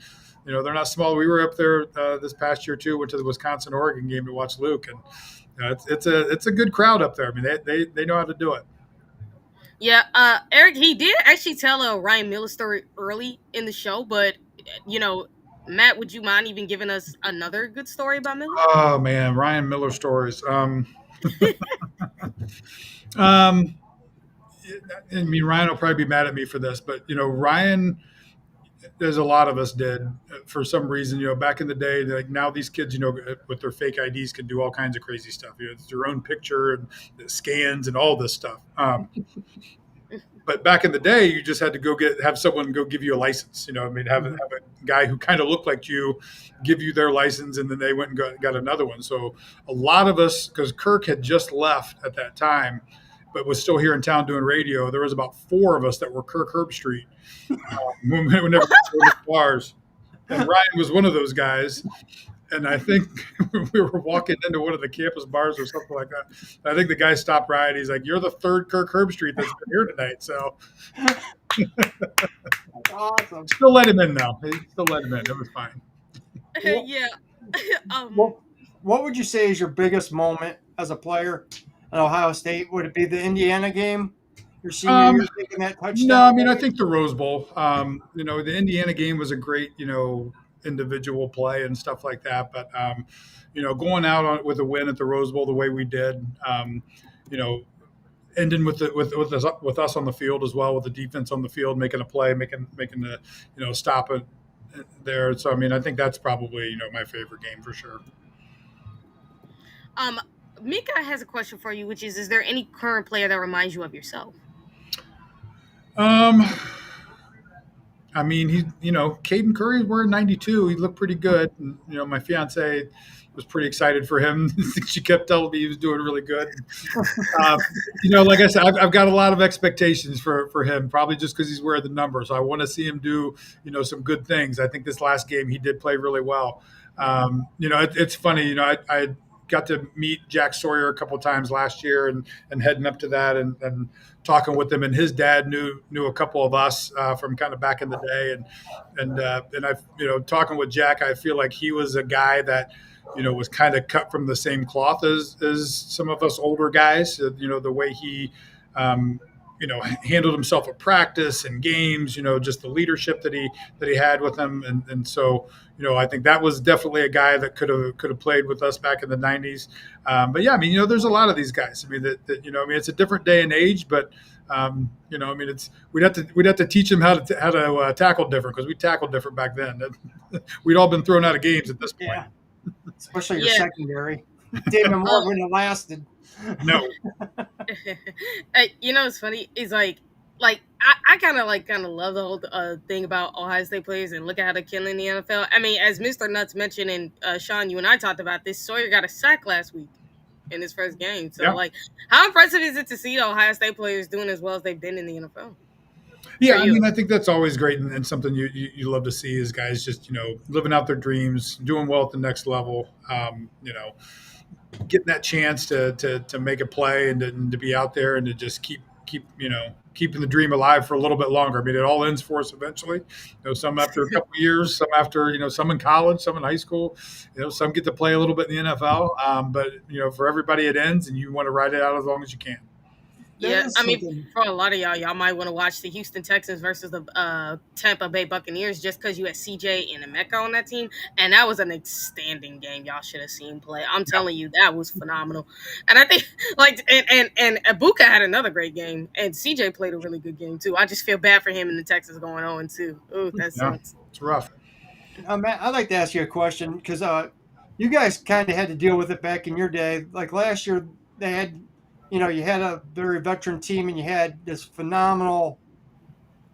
They're not small. We were up there this past year too. Went to the Wisconsin-Oregon game to watch Luke, and it's a good crowd up there. I mean, they know how to do it. Yeah, Eric, he did actually tell a Ryan Miller story early in the show, but Matt, would you mind even giving us another good story about Miller? Oh man, Ryan Miller stories. I mean, Ryan will probably be mad at me for this, but Ryan, as a lot of us did, for some reason, back in the day, like now these kids, with their fake IDs can do all kinds of crazy stuff. It's their own picture and scans and all this stuff. But back in the day, you just had to have someone go give you a license. Have a guy who kind of looked like you give you their license, and then they went and got another one. So a lot of us, because Kirk had just left at that time, but was still here in town doing radio. There was about 4 of us that were Kirk Herbstreit whenever we were in bars. And Ryan was one of those guys. And I think we were walking into one of the campus bars or something like that. I think the guy stopped Ryan. He's like, "You're the third Kirk Herbstreit that's been here tonight." So That's awesome. Still let him in, though. Still let him in. It was fine. Yeah. Well, what would you say is your biggest moment as a player at Ohio State? Would it be the Indiana game, your senior Um, year, taking that no, touchdown? I mean, I think the Rose Bowl. The Indiana game was a great, individual play and stuff like that. But going out with a win at the Rose Bowl the way we did, you know, ending with us on the field as well, with the defense on the field, making a play, making the stop it there. So I mean, I think that's probably my favorite game for sure. Um, Mika has a question for you, which is there any current player that reminds you of yourself? Um, I mean, Caden Curry's wearing 92. He looked pretty good. And, my fiance was pretty excited for him. She kept telling me he was doing really good. Uh, like I said, I've got a lot of expectations for him, probably just because he's wearing the number. So I want to see him do, some good things. I think this last game he did play really well. It's funny. I got to meet Jack Sawyer a couple of times last year, and heading up to that and talking with him. And his dad knew a couple of us from kind of back in the day, and I talking with Jack, I feel like he was a guy that was kind of cut from the same cloth as some of us older guys. The way he handled himself at practice and games, just the leadership that he had with him. And so, I think that was definitely a guy that could have played with us back in the 90s. But yeah, I mean, there's a lot of these guys. I mean, it's a different day and age, but we'd have to teach them how to tackle different, because we tackled different back then. We'd all been thrown out of games at this point. Yeah, especially your secondary. David Moore wouldn't have lasted. No. It's funny. It's like I kind of love the whole thing about Ohio State players and look at how they're killing the NFL. I mean, as Mr. Nuts mentioned, and Shaun, you and I talked about this, Sawyer got a sack last week in his first game. So, how impressive is it to see the Ohio State players doing as well as they've been in the NFL? Yeah, I mean, I think that's always great, and something you love to see is guys just living out their dreams, doing well at the next level. Getting that chance to make a play and to be out there and to just keep keeping the dream alive for a little bit longer. I mean, it all ends for us eventually. Some after a couple of years, some after some in college, some in high school. Some get to play a little bit in the NFL. But for everybody, it ends, and you want to ride it out as long as you can. Yeah, I mean, for a lot of y'all might want to watch the Houston Texans versus the Tampa Bay Buccaneers, just because you had CJ and Emeka on that team, and that was an outstanding game. Y'all should have seen play. I'm telling you, that was phenomenal. And I think and Ibuka had another great game, and CJ played a really good game too. I just feel bad for him and the Texans going 0-2. Ooh, that sucks. It's rough. Matt, I'd like to ask you a question, because you guys kind of had to deal with it back in your day. Like last year, they had. You had a very veteran team, and you had this phenomenal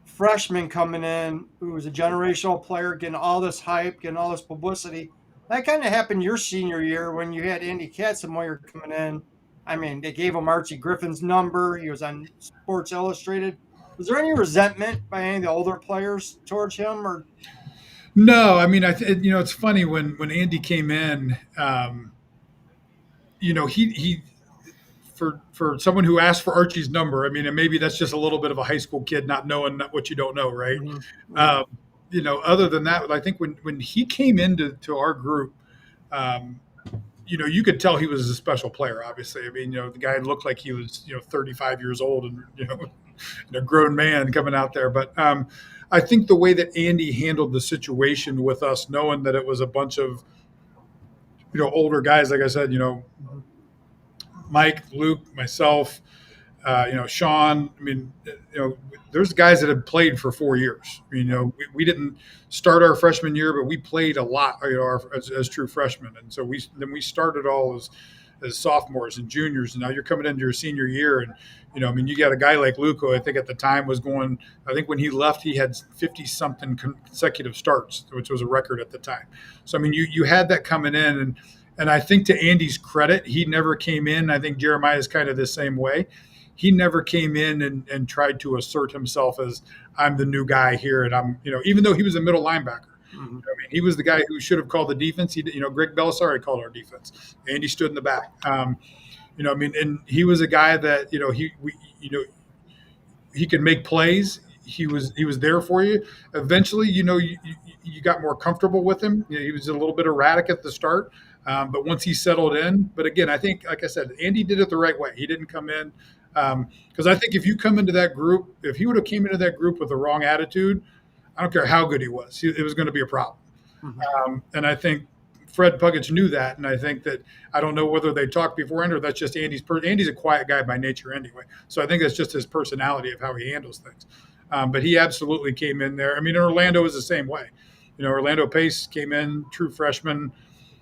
freshman coming in who was a generational player, getting all this hype, getting all this publicity. That kind of happened your senior year when you had Andy Katzenmoyer coming in. I mean, they gave him Archie Griffin's number. He was on Sports Illustrated. Was there any resentment by any of the older players towards him, or? No, I mean, it's funny when Andy came in. He for someone who asked for Archie's number, I mean, and maybe that's just a little bit of a high school kid not knowing what you don't know, right? Mm-hmm. Other than that, I think when he came into our group, you could tell he was a special player. Obviously, I mean, the guy looked like he was 35 years old and a grown man coming out there. But I think the way that Andy handled the situation with us, knowing that it was a bunch of older guys, like I said, Mike, Luke, myself, Shaun. I mean, there's guys that have played for 4 years. We didn't start our freshman year, but we played a lot, as true freshmen. And so we started all as sophomores and juniors, and now you're coming into your senior year, and you got a guy like Luke, who I think at the time was going. I think when he left, he had 50-something consecutive starts, which was a record at the time. So I mean, you had that coming in, and I think to Andy's credit, he never came in. I think Jeremiah is kind of the same way. He never came in and tried to assert himself as I'm the new guy here. And I'm, even though he was a middle linebacker, I mean, he was the guy who should have called the defense. Greg Belisari called our defense. Andy stood in the back. And he was a guy that, he could make plays. he was there for you. Eventually, you got more comfortable with him. He was a little bit erratic at the start, but once he settled in, but again, I think, like I said, Andy did it the right way. He didn't come in because I think if you come into that group, if he would have came into that group with the wrong attitude, I don't care how good he was, it was going to be a problem. And I think Fred Puckett knew that, and I think that I don't know whether they talked beforehand or that's just Andy's. Andy's a quiet guy by nature anyway, so I think that's just his personality of how he handles things. But he absolutely came in there. I mean, Orlando was the same way. Orlando Pace came in, true freshman,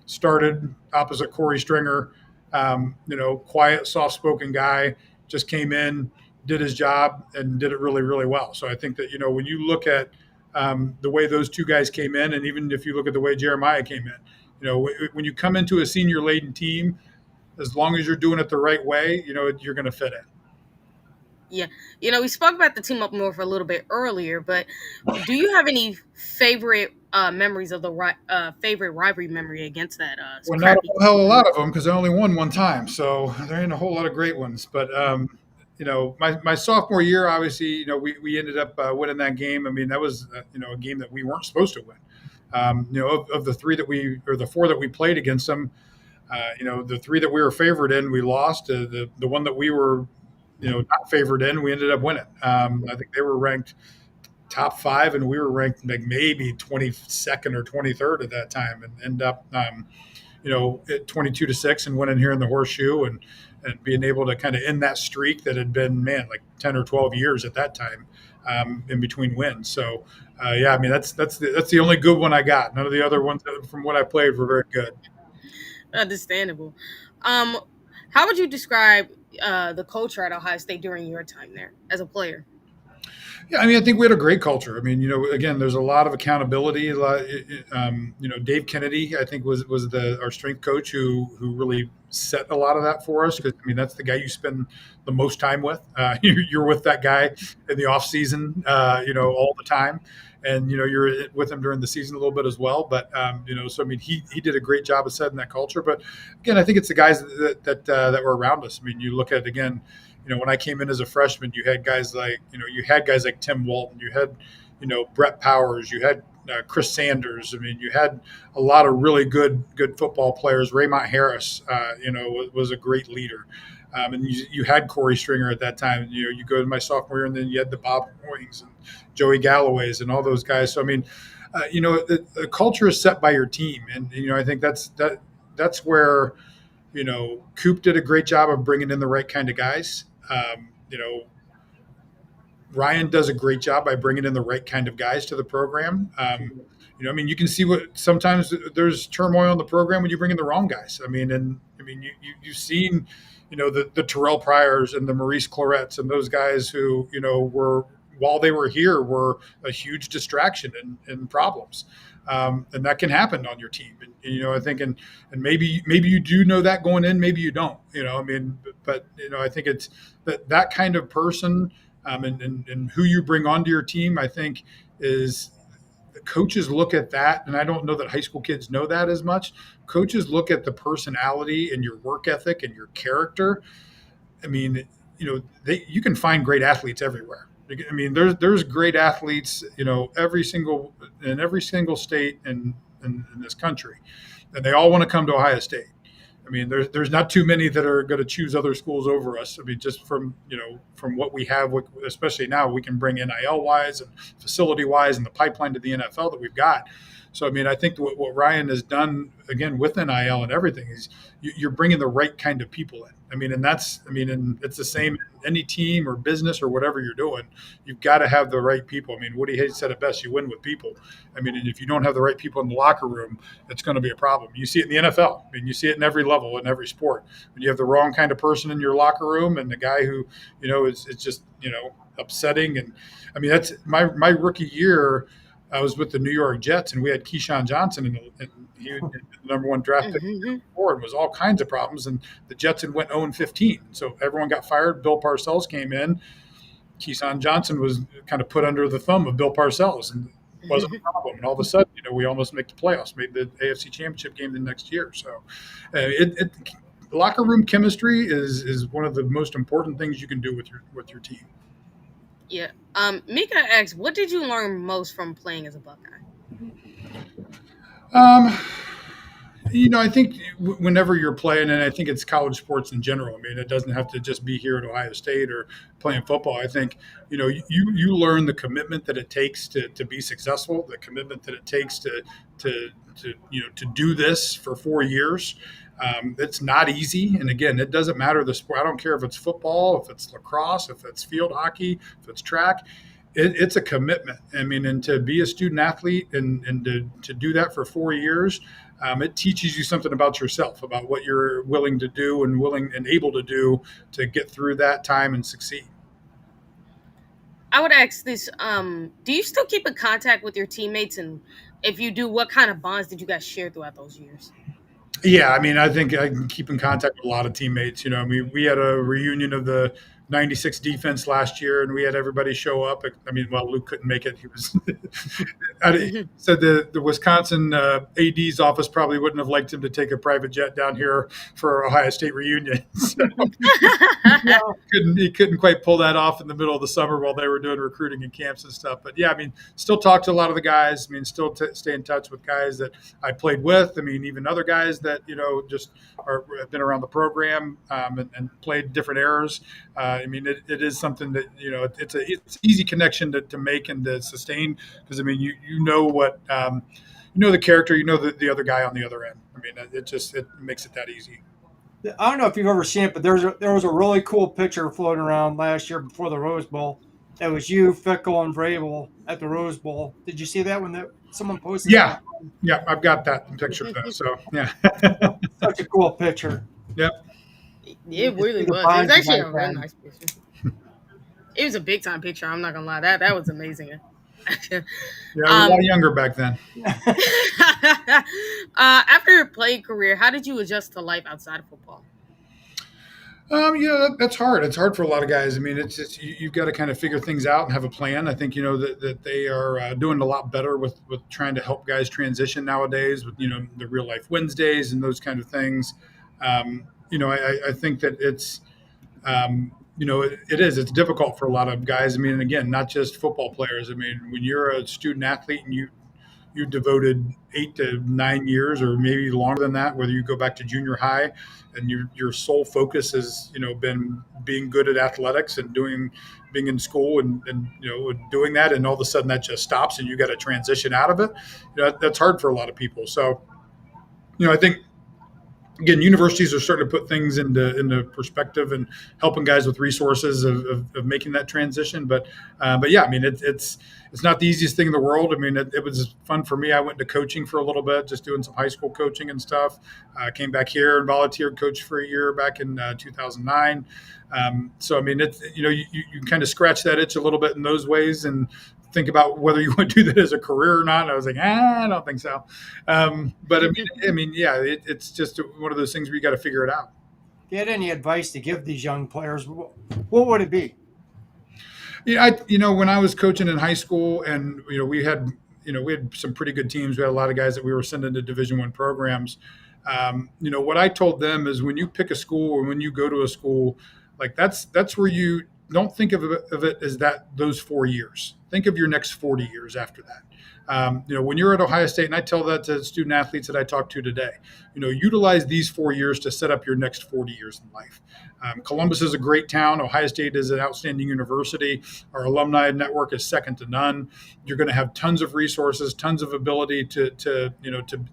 started opposite Corey Stringer. Quiet, soft-spoken guy, just came in, did his job, and did it really, really well. So I think that when you look at the way those two guys came in, and even if you look at the way Jeremiah came in, when you come into a senior-laden team, as long as you're doing it the right way, you're going to fit in. Yeah. We spoke about the team up north a little bit earlier, but do you have any favorite memories of the favorite rivalry memory against that? Well, not a hell of a lot of them because I only won one time, so there ain't a whole lot of great ones. But my sophomore year, obviously, we ended up winning that game. I mean, that was a game that we weren't supposed to win. Of the four that we played against them, the three that we were favored in, we lost. The one that we were not favored in, we ended up winning. I think they were ranked top 5, and we were ranked like maybe 22nd or 23rd at that time, and end up, at 22-6 and winning here in the Horseshoe, and being able to kind of end that streak that had been, like 10 or 12 years at that time, in between wins. So, I mean, that's the only good one I got. None of the other ones from what I played were very good. Understandable. How would you describe the culture at Ohio State during your time there as a player? Yeah, I mean, I think we had a great culture. I mean, again, there's a lot of accountability. Dave Kennedy, I think, was our strength coach who really set a lot of that for us. Because I mean, that's the guy you spend the most time with. You're with that guy in the off season, all the time, and you're with him during the season a little bit as well. But so I mean, he did a great job of setting that culture. But again, I think it's the guys that were around us. I mean, you look at again. When I came in as a freshman, you had guys like Tim Walton, you had, Brett Powers, you had Chris Sanders. I mean, you had a lot of really good football players. Raymont Harris, was a great leader. And you had Corey Stringer at that time. You go to my sophomore year, and then you had the Bob Hoyings and Joey Galloways and all those guys. So, I mean, the culture is set by your team. And, I think that's where, Coop did a great job of bringing in the right kind of guys. Ryan does a great job by bringing in the right kind of guys to the program. I mean, you can see what sometimes there's turmoil in the program when you bring in the wrong guys. I mean, you've seen, the Terrell Pryors and the Maurice Clarettes and those guys who, were, while they were here, were a huge distraction and problems. And that can happen on your team. And I think, and maybe you do know that going in, maybe you don't, I mean, but I think it's that kind of person, and who you bring onto your team, I think is coaches look at that. And I don't know that high school kids know that as much. Coaches look at the personality and your work ethic and your character. I mean, you can find great athletes everywhere. I mean, there's great athletes, every single state in this country, and they all want to come to Ohio State. I mean, there's not too many that are going to choose other schools over us. I mean, just from what we have, especially now, we can bring NIL wise and facility wise and the pipeline to the NFL that we've got. So, I mean, I think what Ryan has done, again, with NIL and everything, is you're bringing the right kind of people in. I mean, and it's the same in any team or business or whatever you're doing. You've got to have the right people. I mean, Woody Hayes said it best, you win with people. I mean, and if you don't have the right people in the locker room, it's going to be a problem. You see it in the NFL. I mean, you see it in every level, in every sport. When you have the wrong kind of person in your locker room and the guy who, it's just, upsetting. And I mean, that's my rookie year. I was with the New York Jets, and we had Keyshawn Johnson, and he was the number 1 draft pick before, and was all kinds of problems. And the Jets had went 0-15, so everyone got fired. Bill Parcells came in. Keyshawn Johnson was kind of put under the thumb of Bill Parcells, and it wasn't a problem. And all of a sudden, we almost make the playoffs, made the AFC Championship game the next year. So, locker room chemistry is one of the most important things you can do with your team. Yeah. Mika asks, what did you learn most from playing as a Buckeye? Um, I think whenever you're playing, and I think it's college sports in general. I mean, it doesn't have to just be here at Ohio State or playing football. I think you learn the commitment that it takes to be successful, the commitment that it takes to do this for 4 years. It's not easy, and again, it doesn't matter the sport. I don't care if it's football, if it's lacrosse, if it's field hockey, if it's track. It's a commitment. I mean, and to be a student athlete and to do that for 4 years, it teaches you something about yourself, about what you're willing to do and willing and able to do to get through that time and succeed. I would ask this: do you still keep in contact with your teammates, and if you do, what kind of bonds did you guys share throughout those years? Yeah, I mean, I think I can keep in contact with a lot of teammates. I mean, we had a reunion of the '96 defense last year, and we had everybody show up. I mean, well, Luke couldn't make it. He was said the Wisconsin AD's office probably wouldn't have liked him to take a private jet down here for Ohio State reunion. So he couldn't quite pull that off in the middle of the summer while they were doing recruiting and camps and stuff. But yeah, I mean, still talk to a lot of the guys. I mean, still stay in touch with guys that I played with. I mean, even other guys that just have been around the program and played different eras. I mean, it is something that it's easy connection to make and to sustain, because I mean you know what the character, the other guy on the other end. I mean, it makes it that easy. I don't know if you've ever seen it, but there was a really cool picture floating around last year before the Rose Bowl. It was you, Fickle, and Vrabel at the Rose Bowl. Did you see that when someone posted Yeah, that? yeah, I've got that picture of that. So yeah, Such a cool picture. yep. It really The was. It bonds was you actually guys a real had. nice picture. It was a big time picture. I'm not gonna lie. That was amazing. Yeah, I was a lot younger back then. After your playing career, how did you adjust to life outside of football? That's hard. It's hard for a lot of guys. I mean, it's you've got to kind of figure things out and have a plan. I think that they are doing a lot better with trying to help guys transition nowadays with the real life Wednesdays and those kind of things. I think that it's it's difficult for a lot of guys. I mean, and again, not just football players. I mean, when you're a student athlete and you devoted 8 to 9 years or maybe longer than that, whether you go back to junior high and your sole focus has been being good at athletics and being in school and doing that, and all of a sudden that just stops and you got to transition out of it. That's hard for a lot of people. So I think, again, universities are starting to put things into perspective and helping guys with resources of making that transition. But yeah, I mean, it's not the easiest thing in the world. I mean, it was fun for me. I went into coaching for a little bit, just doing some high school coaching and stuff. Came back here and volunteered, coached for a year back in 2009. So I mean, it's you kind of scratch that itch a little bit in those ways and think about whether you want to do that as a career or not. And I was like, I don't think so. But I mean, yeah, it's just one of those things where you got to figure it out. If you had any advice to give these young players, what would it be? Yeah, when I was coaching in high school, and we had some pretty good teams. We had a lot of guys that we were sending to Division I programs. What I told them is, when you pick a school or when you go to a school, like that's where you don't think of it as those 4 years. Think of your next 40 years after that. When you're at Ohio State, and I tell that to student athletes that I talk to today, utilize these 4 years to set up your next 40 years in life. Columbus is a great town. Ohio State is an outstanding university. Our alumni network is second to none. You're going to have tons of resources, tons of ability to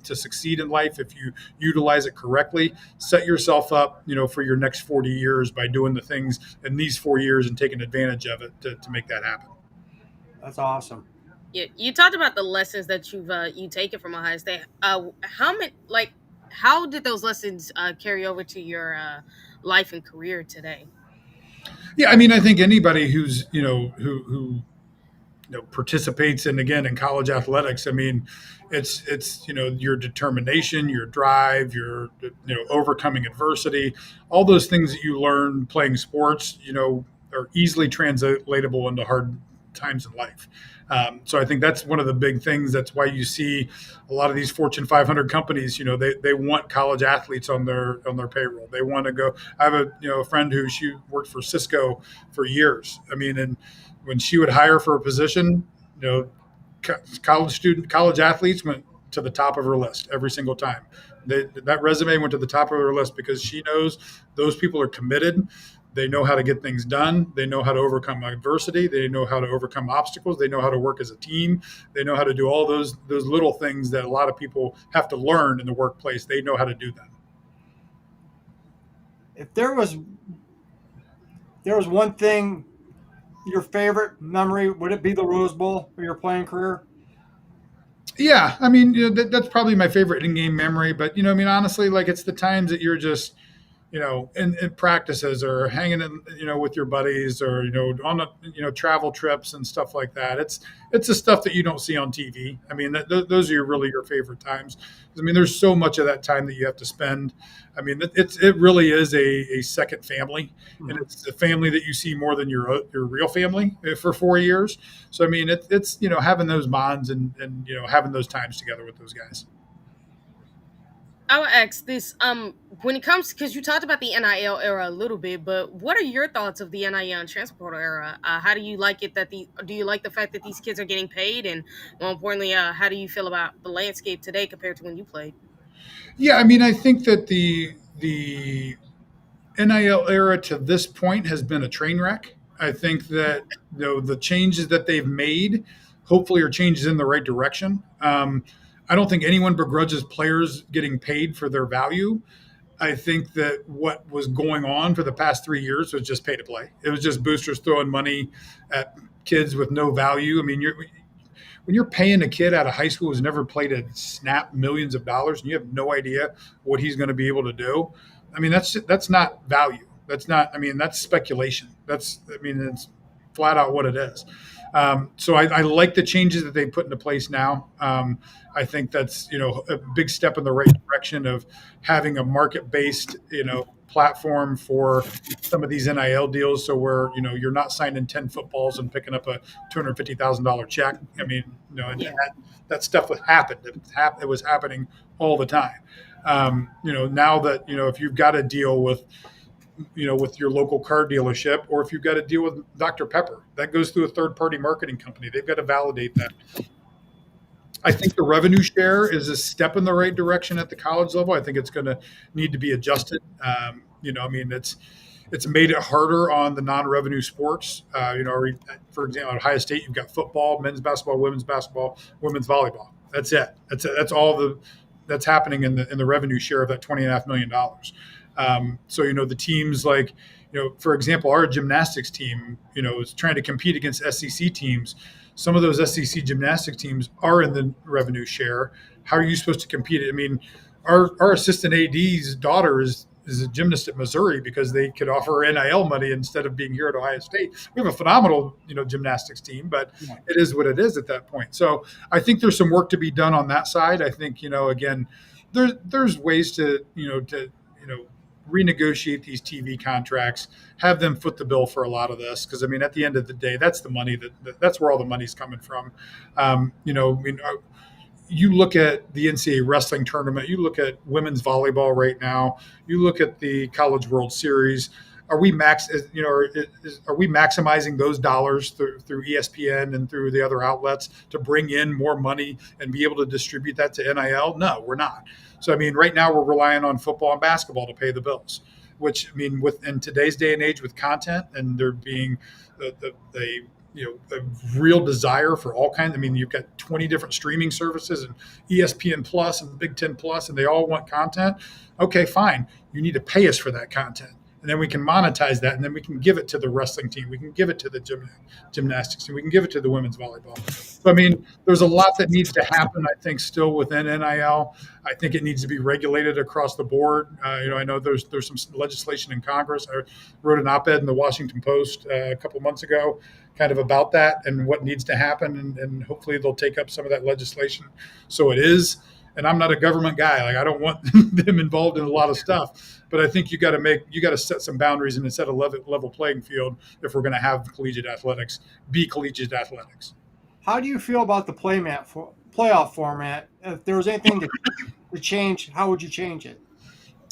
succeed in life if you utilize it correctly. Set yourself up, for your next 40 years by doing the things in these 4 years and taking advantage of it to make that happen. That's awesome. You talked about the lessons that you taken from Ohio State. How did those lessons carry over to your life and career today? Yeah, I mean, I think anybody who's who participates in college athletics, I mean, it's your determination, your drive, your overcoming adversity, all those things that you learn playing sports, are easily translatable into hard times in life. So I think that's one of the big things. That's why you see a lot of these Fortune 500 companies. They want college athletes on their payroll. They want to go. I have a friend who she worked for Cisco for years. I mean, and when she would hire for a position, college athletes went to the top of her list every single time. That resume went to the top of her list because she knows those people are committed. They know how to get things done. They know how to overcome adversity. They know how to overcome obstacles. They know how to work as a team. They know how to do all those little things that a lot of people have to learn in the workplace. They know how to do them. If there was one thing, your favorite memory, would it be the Rose Bowl of your playing career? Yeah, I mean, that's probably my favorite in-game memory. But I mean, honestly, like it's the times that you're just, in practices or hanging in, with your buddies or on travel trips and stuff like that. It's the stuff that you don't see on TV. I mean, those are really your favorite times. I mean, there's so much of that time that you have to spend. I mean, it really is a second family, and it's a family that you see more than your real family for 4 years. So I mean, it's having those bonds and having those times together with those guys. I would ask this, when it comes, because you talked about the NIL era a little bit, but what are your thoughts of the NIL and transfer portal era? How do you like it do you like the fact that these kids are getting paid? And more importantly, how do you feel about the landscape today compared to when you played? Yeah, I mean, I think that the NIL era to this point has been a train wreck. I think that the changes that they've made hopefully are changes in the right direction. I don't think anyone begrudges players getting paid for their value. I think that what was going on for the past 3 years was just pay to play. It was just boosters throwing money at kids with no value. I mean, when you're paying a kid out of high school who's never played a snap millions of dollars and you have no idea what he's going to be able to do, I mean, that's not value. That's speculation. It's flat out what it is. So I like the changes that they put into place now. I think that's a big step in the right direction of having a market-based platform for some of these NIL deals. So where you're not signing 10 footballs and picking up a $250,000 check. I mean, that stuff would happen. It was happening all the time. Now that if you've got a deal with your local car dealership, or if you've got to deal with Dr. Pepper, that goes through a third-party marketing company. They've got to validate that. I think the revenue share is a step in the right direction at the college level. I think it's going to need to be adjusted. It's made it harder on the non-revenue sports. For example, at Ohio State, you've got football, men's basketball, women's volleyball. That's it. That's all that's happening in the revenue share of that $20.5 million. So the teams like, for example, our gymnastics team, is trying to compete against SEC teams. Some of those SEC gymnastics teams are in the revenue share. How are you supposed to compete? I mean, our assistant AD's daughter is a gymnast at Missouri because they could offer her NIL money instead of being here at Ohio State. We have a phenomenal, gymnastics team, but it is what it is at that point. So I think there's some work to be done on that side. I think, again, there's ways to renegotiate these TV contracts, have them foot the bill for a lot of this. Because, I mean, at the end of the day, that's the money that's where all the money's coming from. You look at the NCAA wrestling tournament, you look at women's volleyball right now, you look at the College World Series. Are we maximizing those dollars through ESPN and through the other outlets to bring in more money and be able to distribute that to NIL? No, we're not. So, I mean, right now we're relying on football and basketball to pay the bills, which, I mean, in today's day and age with content and there being a real desire for all kinds. I mean, you've got 20 different streaming services and ESPN Plus and Big Ten Plus, and they all want content. Okay, fine. You need to pay us for that content. And then we can monetize that, and then we can give it to the wrestling team. We can give it to the gymnastics team. We can give it to the women's volleyball. So, I mean, there's a lot that needs to happen, I think, still within NIL. I think it needs to be regulated across the board. I know there's some legislation in Congress. I wrote an op-ed in the Washington Post a couple of months ago kind of about that and what needs to happen, and hopefully they'll take up some of that legislation. So it is. And I'm not a government guy. Like, I don't want them involved in a lot of stuff. But I think you got to set some boundaries and set a level playing field if we're going to have collegiate athletics. How do you feel about the playoff format? If there was anything to change, how would you change it?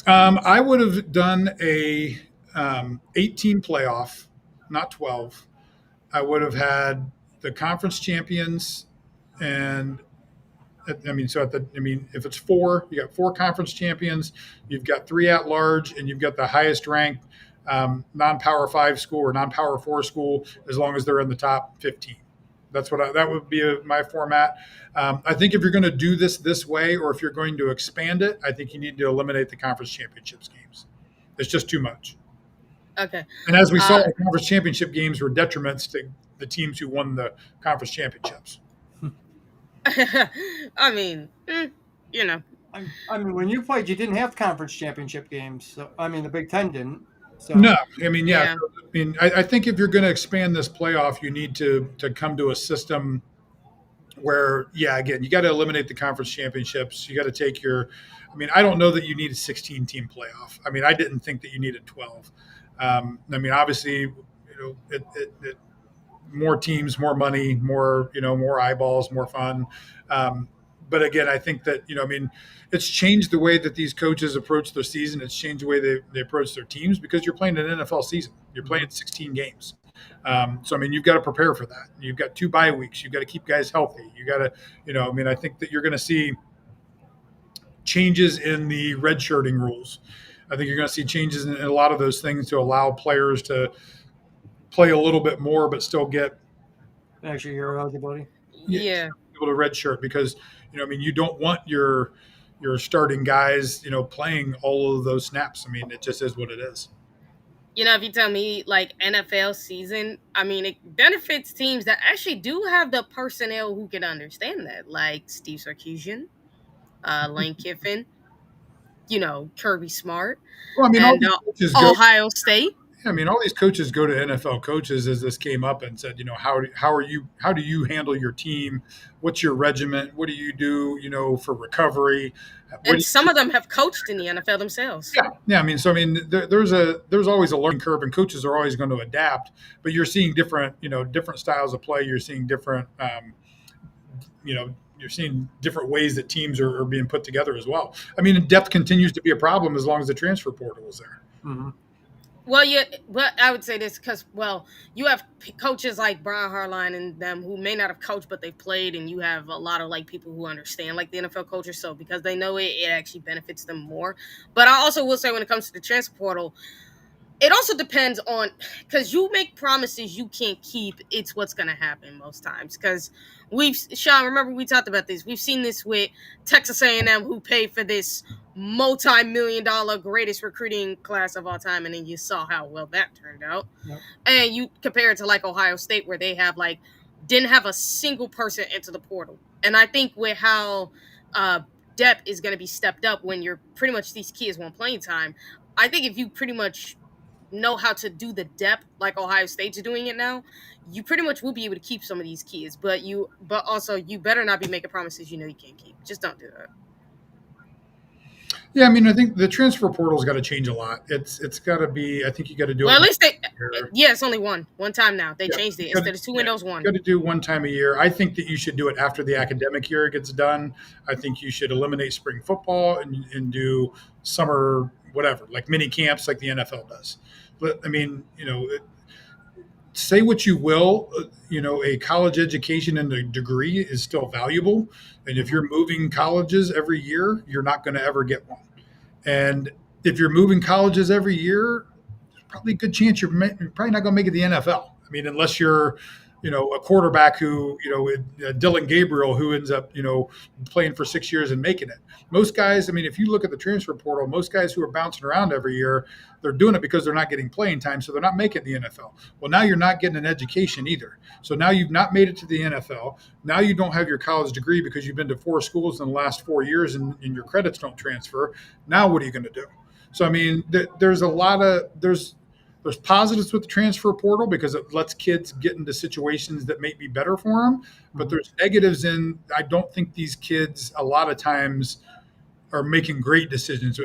I would have done a 18 playoff, not 12. I would have had the conference champions, and if it's four, you got four conference champions, you've got three at large, and you've got the highest ranked non-power 5 school or non-power 4 school, as long as they're in the top 15. That would be my format. I think if you're going to do this way, or if you're going to expand it, I think you need to eliminate the conference championships games. It's just too much. Okay. And as we saw, the conference championship games were detriments to the teams who won the conference championships. I mean, you know. I mean, when you played, you didn't have conference championship games. So I mean, the Big Ten didn't. So No, I mean, Yeah. I think if you're going to expand this playoff, you need to come to a system where, again, you got to eliminate the conference championships. You got to take I don't know that you need a 16 team playoff. I mean, I didn't think that you needed 12. Obviously, more teams, more money, more eyeballs, more fun. But again, I think that, it's changed the way that these coaches approach their season. It's changed the way they approach their teams, because you're playing an NFL season. You're playing 16 games. You've got to prepare for that. You've got 2 bye weeks. You've got to keep guys healthy. You got to, I think that you're going to see changes in the redshirting rules. I think you're going to see changes in a lot of those things to allow players to play a little bit more, but still get actually your eligibility. Yeah. Able to redshirt, because you don't want your starting guys playing all of those snaps. It just is what it is. If you tell me like NFL season, it benefits teams that actually do have the personnel who can understand that, like Steve Sarkisian, Lane Kiffin, Kirby Smart, Well, and Ohio State. All these coaches go to NFL coaches as this came up and said, how do you handle your team? What's your regiment? What do you do, for recovery? And some of them have coached in the NFL themselves. Yeah. There's always a learning curve, and coaches are always going to adapt, but you're seeing different styles of play. You're seeing different, you're seeing different ways that teams are being put together as well. Depth continues to be a problem as long as the transfer portal is there. Mm-hmm. Well, yeah, but I would say this because, you have coaches like Brian Harline and them who may not have coached, but they've played, and you have a lot of people who understand the NFL culture. So because they know it actually benefits them more. But I also will say, when it comes to the transfer portal, it also depends on, because you make promises you can't keep. It's what's going to happen most times. Because Shaun, remember we talked about this. We've seen this with Texas A&M, who paid for this multi-million-dollar greatest recruiting class of all time, and then you saw how well that turned out. Yep. And you compare it to Ohio State, where they have didn't have a single person into the portal. And I think with how depth is going to be stepped up when you're pretty much these kids want playing time, I think if you pretty much know how to do the depth like Ohio State's doing it now, you pretty much will be able to keep some of these kids. But also you better not be making promises you can't keep. Just don't do that. Yeah, I think the transfer portal's got to change a lot. It's got to be. I think you got to do. Well, it at least it's only one time now. They changed it instead of 2 windows. One. You got to do one time a year. I think that you should do it after the academic year gets done. I think you should eliminate spring football and do summer whatever, like mini camps, like the NFL does. But say what you will, a college education and a degree is still valuable. And if you're moving colleges every year, you're not going to ever get one. And if you're moving colleges every year, there's probably a good chance you're probably not going to make it to the NFL. Unless you're, a quarterback who, Dylan Gabriel, who ends up, playing for 6 years and making it. Most guys, if you look at the transfer portal, most guys who are bouncing around every year, they're doing it because they're not getting playing time, so they're not making the NFL. Well, now you're not getting an education either. So now you've not made it to the NFL. Now you don't have your college degree because you've been to 4 schools in the last 4 years and your credits don't transfer. Now what are you going to do? So, there's a lot of – there's positives with the transfer portal because it lets kids get into situations that may be better for them. But there's negatives in – I don't think these kids a lot of times are making great decisions.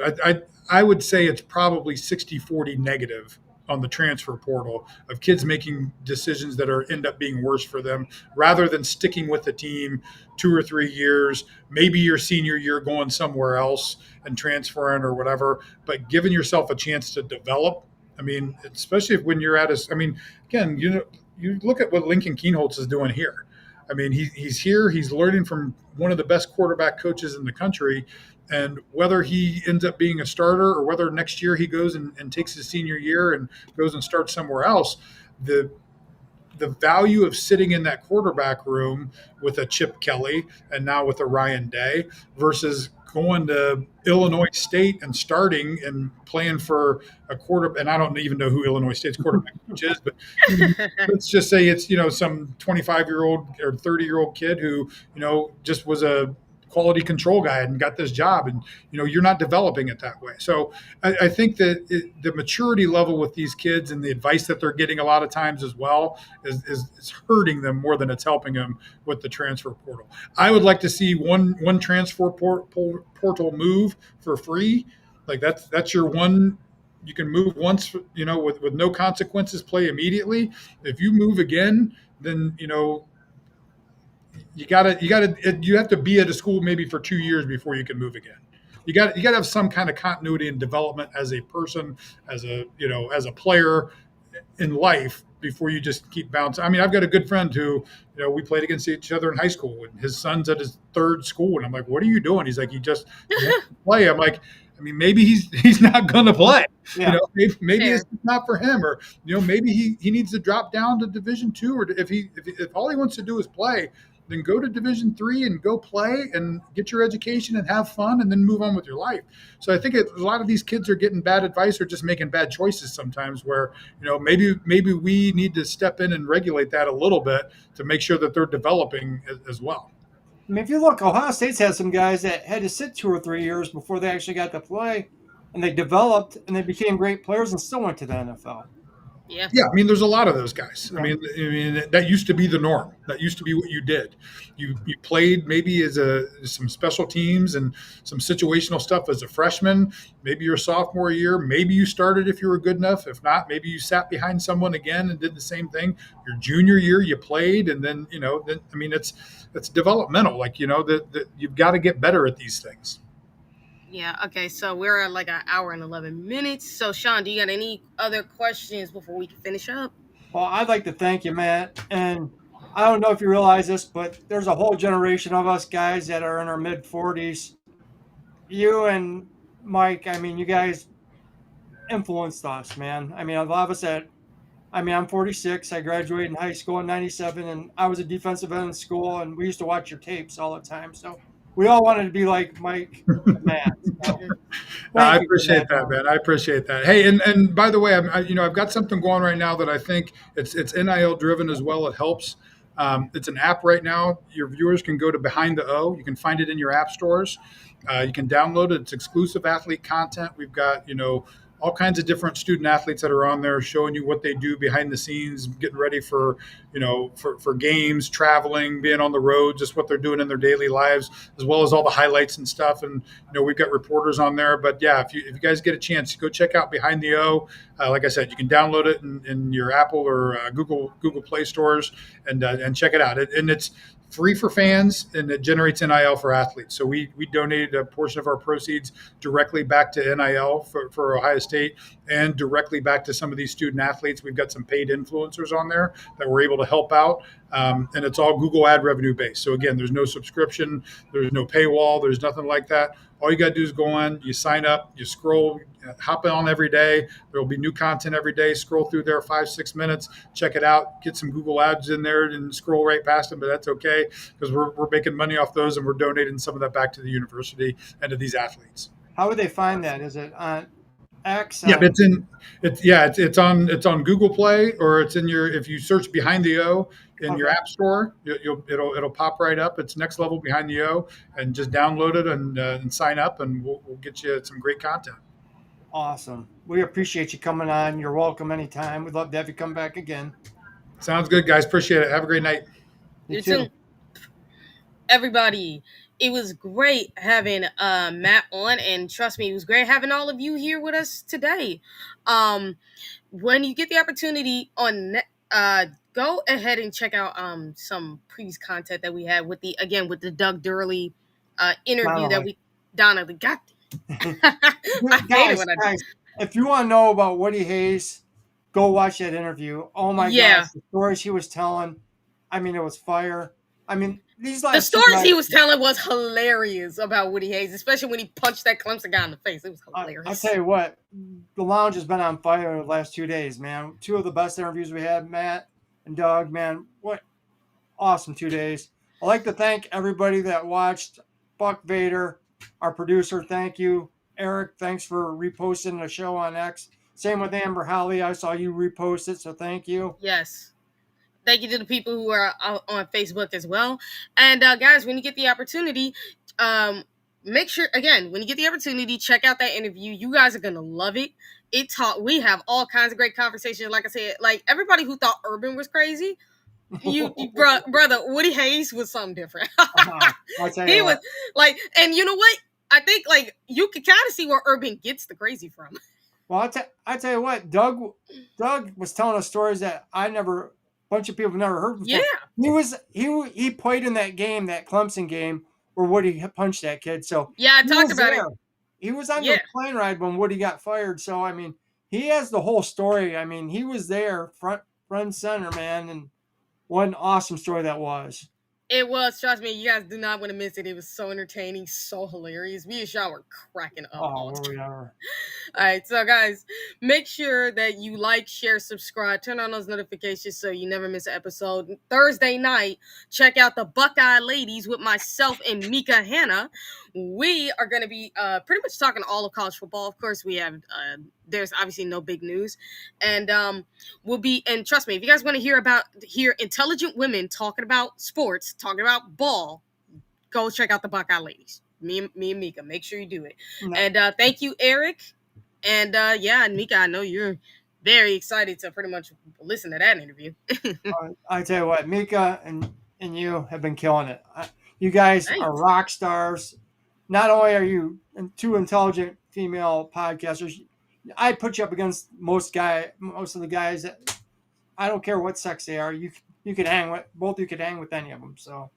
I would say it's probably 60-40 negative on the transfer portal of kids making decisions that end up being worse for them rather than sticking with the team 2 or 3 years, maybe your senior year going somewhere else and transferring or whatever, but giving yourself a chance to develop. Especially when you're again, you look at what Lincoln Keenholz is doing here. I mean, he's here. He's learning from one of the best quarterback coaches in the country. And whether he ends up being a starter or whether next year he goes and takes his senior year and goes and starts somewhere else, the the value of sitting in that quarterback room with a Chip Kelly and now with a Ryan Day versus going to Illinois State and starting and playing for a quarter. And I don't even know who Illinois State's quarterback coach is, but let's just say it's, some 25-year-old or 30-year-old kid who, just was a quality control guy and got this job, and you're not developing it that way. So I think that the maturity level with these kids and the advice that they're getting a lot of times as well is hurting them more than it's helping them with the transfer portal. I would like to see one transfer portal move for free. Like that's your one. You can move once, with no consequences, play immediately. If you move again, then you have to be at a school maybe for 2 years before you can move again. You got to have some kind of continuity and development as a person, as a player in life before you just keep bouncing. I mean, I've got a good friend who, we played against each other in high school, and his son's at his third school, and I'm like, "What are you doing?" He's like, "He just play." I'm like, I mean, maybe he's not going to play. Yeah. Maybe it's not for him, or maybe he needs to drop down to Division II, or if all he wants to do is play, then go to Division III and go play and get your education and have fun, and then move on with your life. So I think a lot of these kids are getting bad advice or just making bad choices sometimes. Where maybe we need to step in and regulate that a little bit to make sure that they're developing as well. I mean, if you look, Ohio State's had some guys that had to sit 2 or 3 years before they actually got to play, and they developed and they became great players and still went to the NFL. Yeah. Yeah, I mean, there's a lot of those guys. Yeah. I mean, that used to be the norm. That used to be what you did. You played maybe as some special teams and some situational stuff as a freshman. Maybe your sophomore year. Maybe you started if you were good enough. If not, maybe you sat behind someone again and did the same thing. Your junior year, you played, and then it's developmental. Like that you've got to get better at these things. Yeah. Okay. So we're at like an hour and 11 minutes. So Shaun, do you got any other questions before we can finish up? Well, I'd like to thank you, Matt. And I don't know if you realize this, but there's a whole generation of us guys that are in our mid-40s. You and Mike, I mean, you guys influenced us, man. I mean, a lot of us I'm 46. I graduated in high school in 97, and I was a defensive end in school, and we used to watch your tapes all the time. So we all wanted to be like Mike and Matt. So, I appreciate that, man. I appreciate that. Hey, and by the way, I've got something going right now that I think it's NIL driven as well. It helps. It's an app right now. Your viewers can go to Behind the O. You can find it in your app stores. You can download it. It's exclusive athlete content. We've got all kinds of different student athletes that are on there showing you what they do behind the scenes, getting ready for for games, traveling, being on the road, just what they're doing in their daily lives, as well as all the highlights and stuff. And we've got reporters on there. But yeah, if you guys get a chance, go check out Behind the O. Like I said, you can download it in your Apple or Google Play stores and check it out. And it's free for fans, and it generates NIL for athletes. So we donated a portion of our proceeds directly back to NIL for Ohio State and directly back to some of these student athletes. We've got some paid influencers on there that we're able to help out. And it's all Google ad revenue based. So again, there's no subscription, there's no paywall, there's nothing like that. All you got to do is go on, you sign up, you scroll, hop on every day. There will be new content every day. Scroll through there 5-6 minutes, check it out, get some Google ads in there and scroll right past them. But that's okay because we're making money off those and we're donating some of that back to the university and to these athletes. How would they find that? Is it on X? Yeah, it's on Google Play, or it's in if you search Behind the O in your app store, it'll pop right up. It's Next Level Behind the O, and just download it and sign up, and we'll get you some great content. Awesome. We appreciate you coming on. You're welcome anytime. We'd love to have you come back again. Sounds good, guys. Appreciate it. Have a great night. You too. Everybody, it was great having Matt on, and trust me, it was great having all of you here with us today. When you get the opportunity go ahead and check out some previous content that we had with the Doug Durley interview that we Donnelly got. I hate it when I do. Guys, if you want to know about Woody Hayes, go watch that interview. Oh my Yeah. gosh, the stories he was telling. I mean, it was fire. I mean, these The last two stories he nights, was telling was hilarious about Woody Hayes, especially when he punched that Clemson guy in the face. It was I hilarious. tell you what, the lounge has been on fire the last 2 days, man. Two of the best interviews we had, Matt and Doug, man. What awesome 2 days. I'd like to thank everybody that watched. Buck Vader, our producer, thank you. Eric, thanks for reposting the show on X. Same with Amber Holly. I saw you repost it, so thank you. Yes. Thank you to the people who are on Facebook as well. And guys, when you get the opportunity, make sure again when you get the opportunity, check out that interview. You guys are gonna love it. We have all kinds of great conversations. Like I said, like everybody who thought Urban was crazy, brother, Woody Hayes was something different. I'll tell He you was what. like, and you know what? I think like you can kind of see where Urban gets the crazy from. Well, I tell you what. Doug was telling us stories that a bunch of people have never heard before. Yeah. He played in that game, that Clemson game, where Woody punched that kid. So Yeah, I he talked was about there. it. He was on Yeah. the plane ride when Woody got fired. So I mean, he has the whole story. I mean, he was there, front and center, man. And what an awesome story that was. It was, trust me, you guys do not want to miss it. It was so entertaining, so hilarious. Me and Shaun were cracking up all the time. We are. All right, so guys, make sure that you like, share, subscribe, turn on those notifications so you never miss an episode. Thursday night, check out the Buckeye Ladies with myself and Mika Hanna. We are going to be pretty much talking all of college football. Of course, we have there's obviously no big news, and we'll be. And trust me, if you guys want to hear intelligent women talking about sports, talking about ball, go check out the Buckeye Ladies. Me and Mika, make sure you do it. No. And thank you, Eric. And and Mika, I know you're very excited to pretty much listen to that interview. I tell you what, Mika and you have been killing it. You guys Thanks. are rock stars. Not only are you two intelligent female podcasters, I put you up against most of the guys that I don't care what sex they are. You could hang with both. You could hang with any of them. So.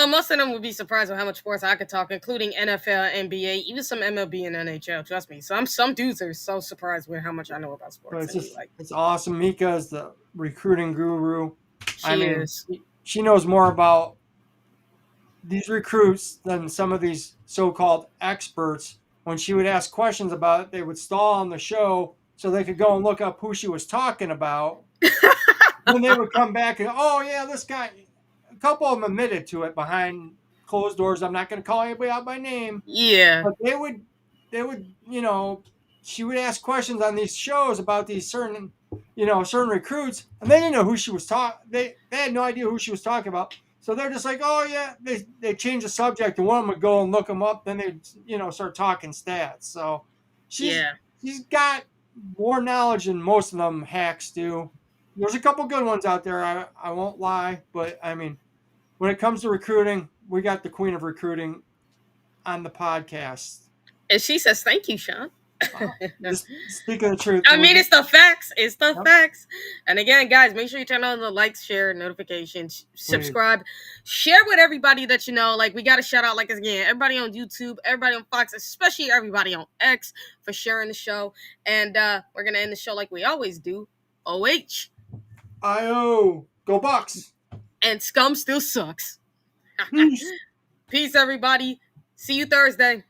Most of them would be surprised with how much sports I could talk, including NFL, NBA, even some MLB and NHL. Trust me, some dudes are so surprised with how much I know about sports. It's awesome. Mika is the recruiting guru. She is. She knows more about these recruits than some of these so-called experts. When she would ask questions about it, they would stall on the show so they could go and look up who she was talking about. Then they would come back and, oh yeah, this guy. A couple of them admitted to it behind closed doors. I'm not going to call anybody out by name. Yeah. But they would, she would ask questions on these shows about these certain recruits, and they didn't know who she was talking. They had no idea who she was talking about. So they're just like, oh yeah, they changed the subject, and one of them would go and look them up. Then they start talking stats. So she's got more knowledge than most of them hacks do. There's a couple good ones out there. I won't lie, but I mean, when it comes to recruiting, we got the queen of recruiting on the podcast. And she says, "Thank you, Shaun." Just speaking the truth. I mean, it's the facts. It's the facts. And again, guys, make sure you turn on the likes, share, notifications, subscribe, share with everybody that you know. Like, we got to shout out, everybody on YouTube, everybody on Fox, especially everybody on X for sharing the show. And we're going to end the show like we always do. OH. IO. Go Bucks. And scum still sucks. Peace. Peace, everybody. See you Thursday.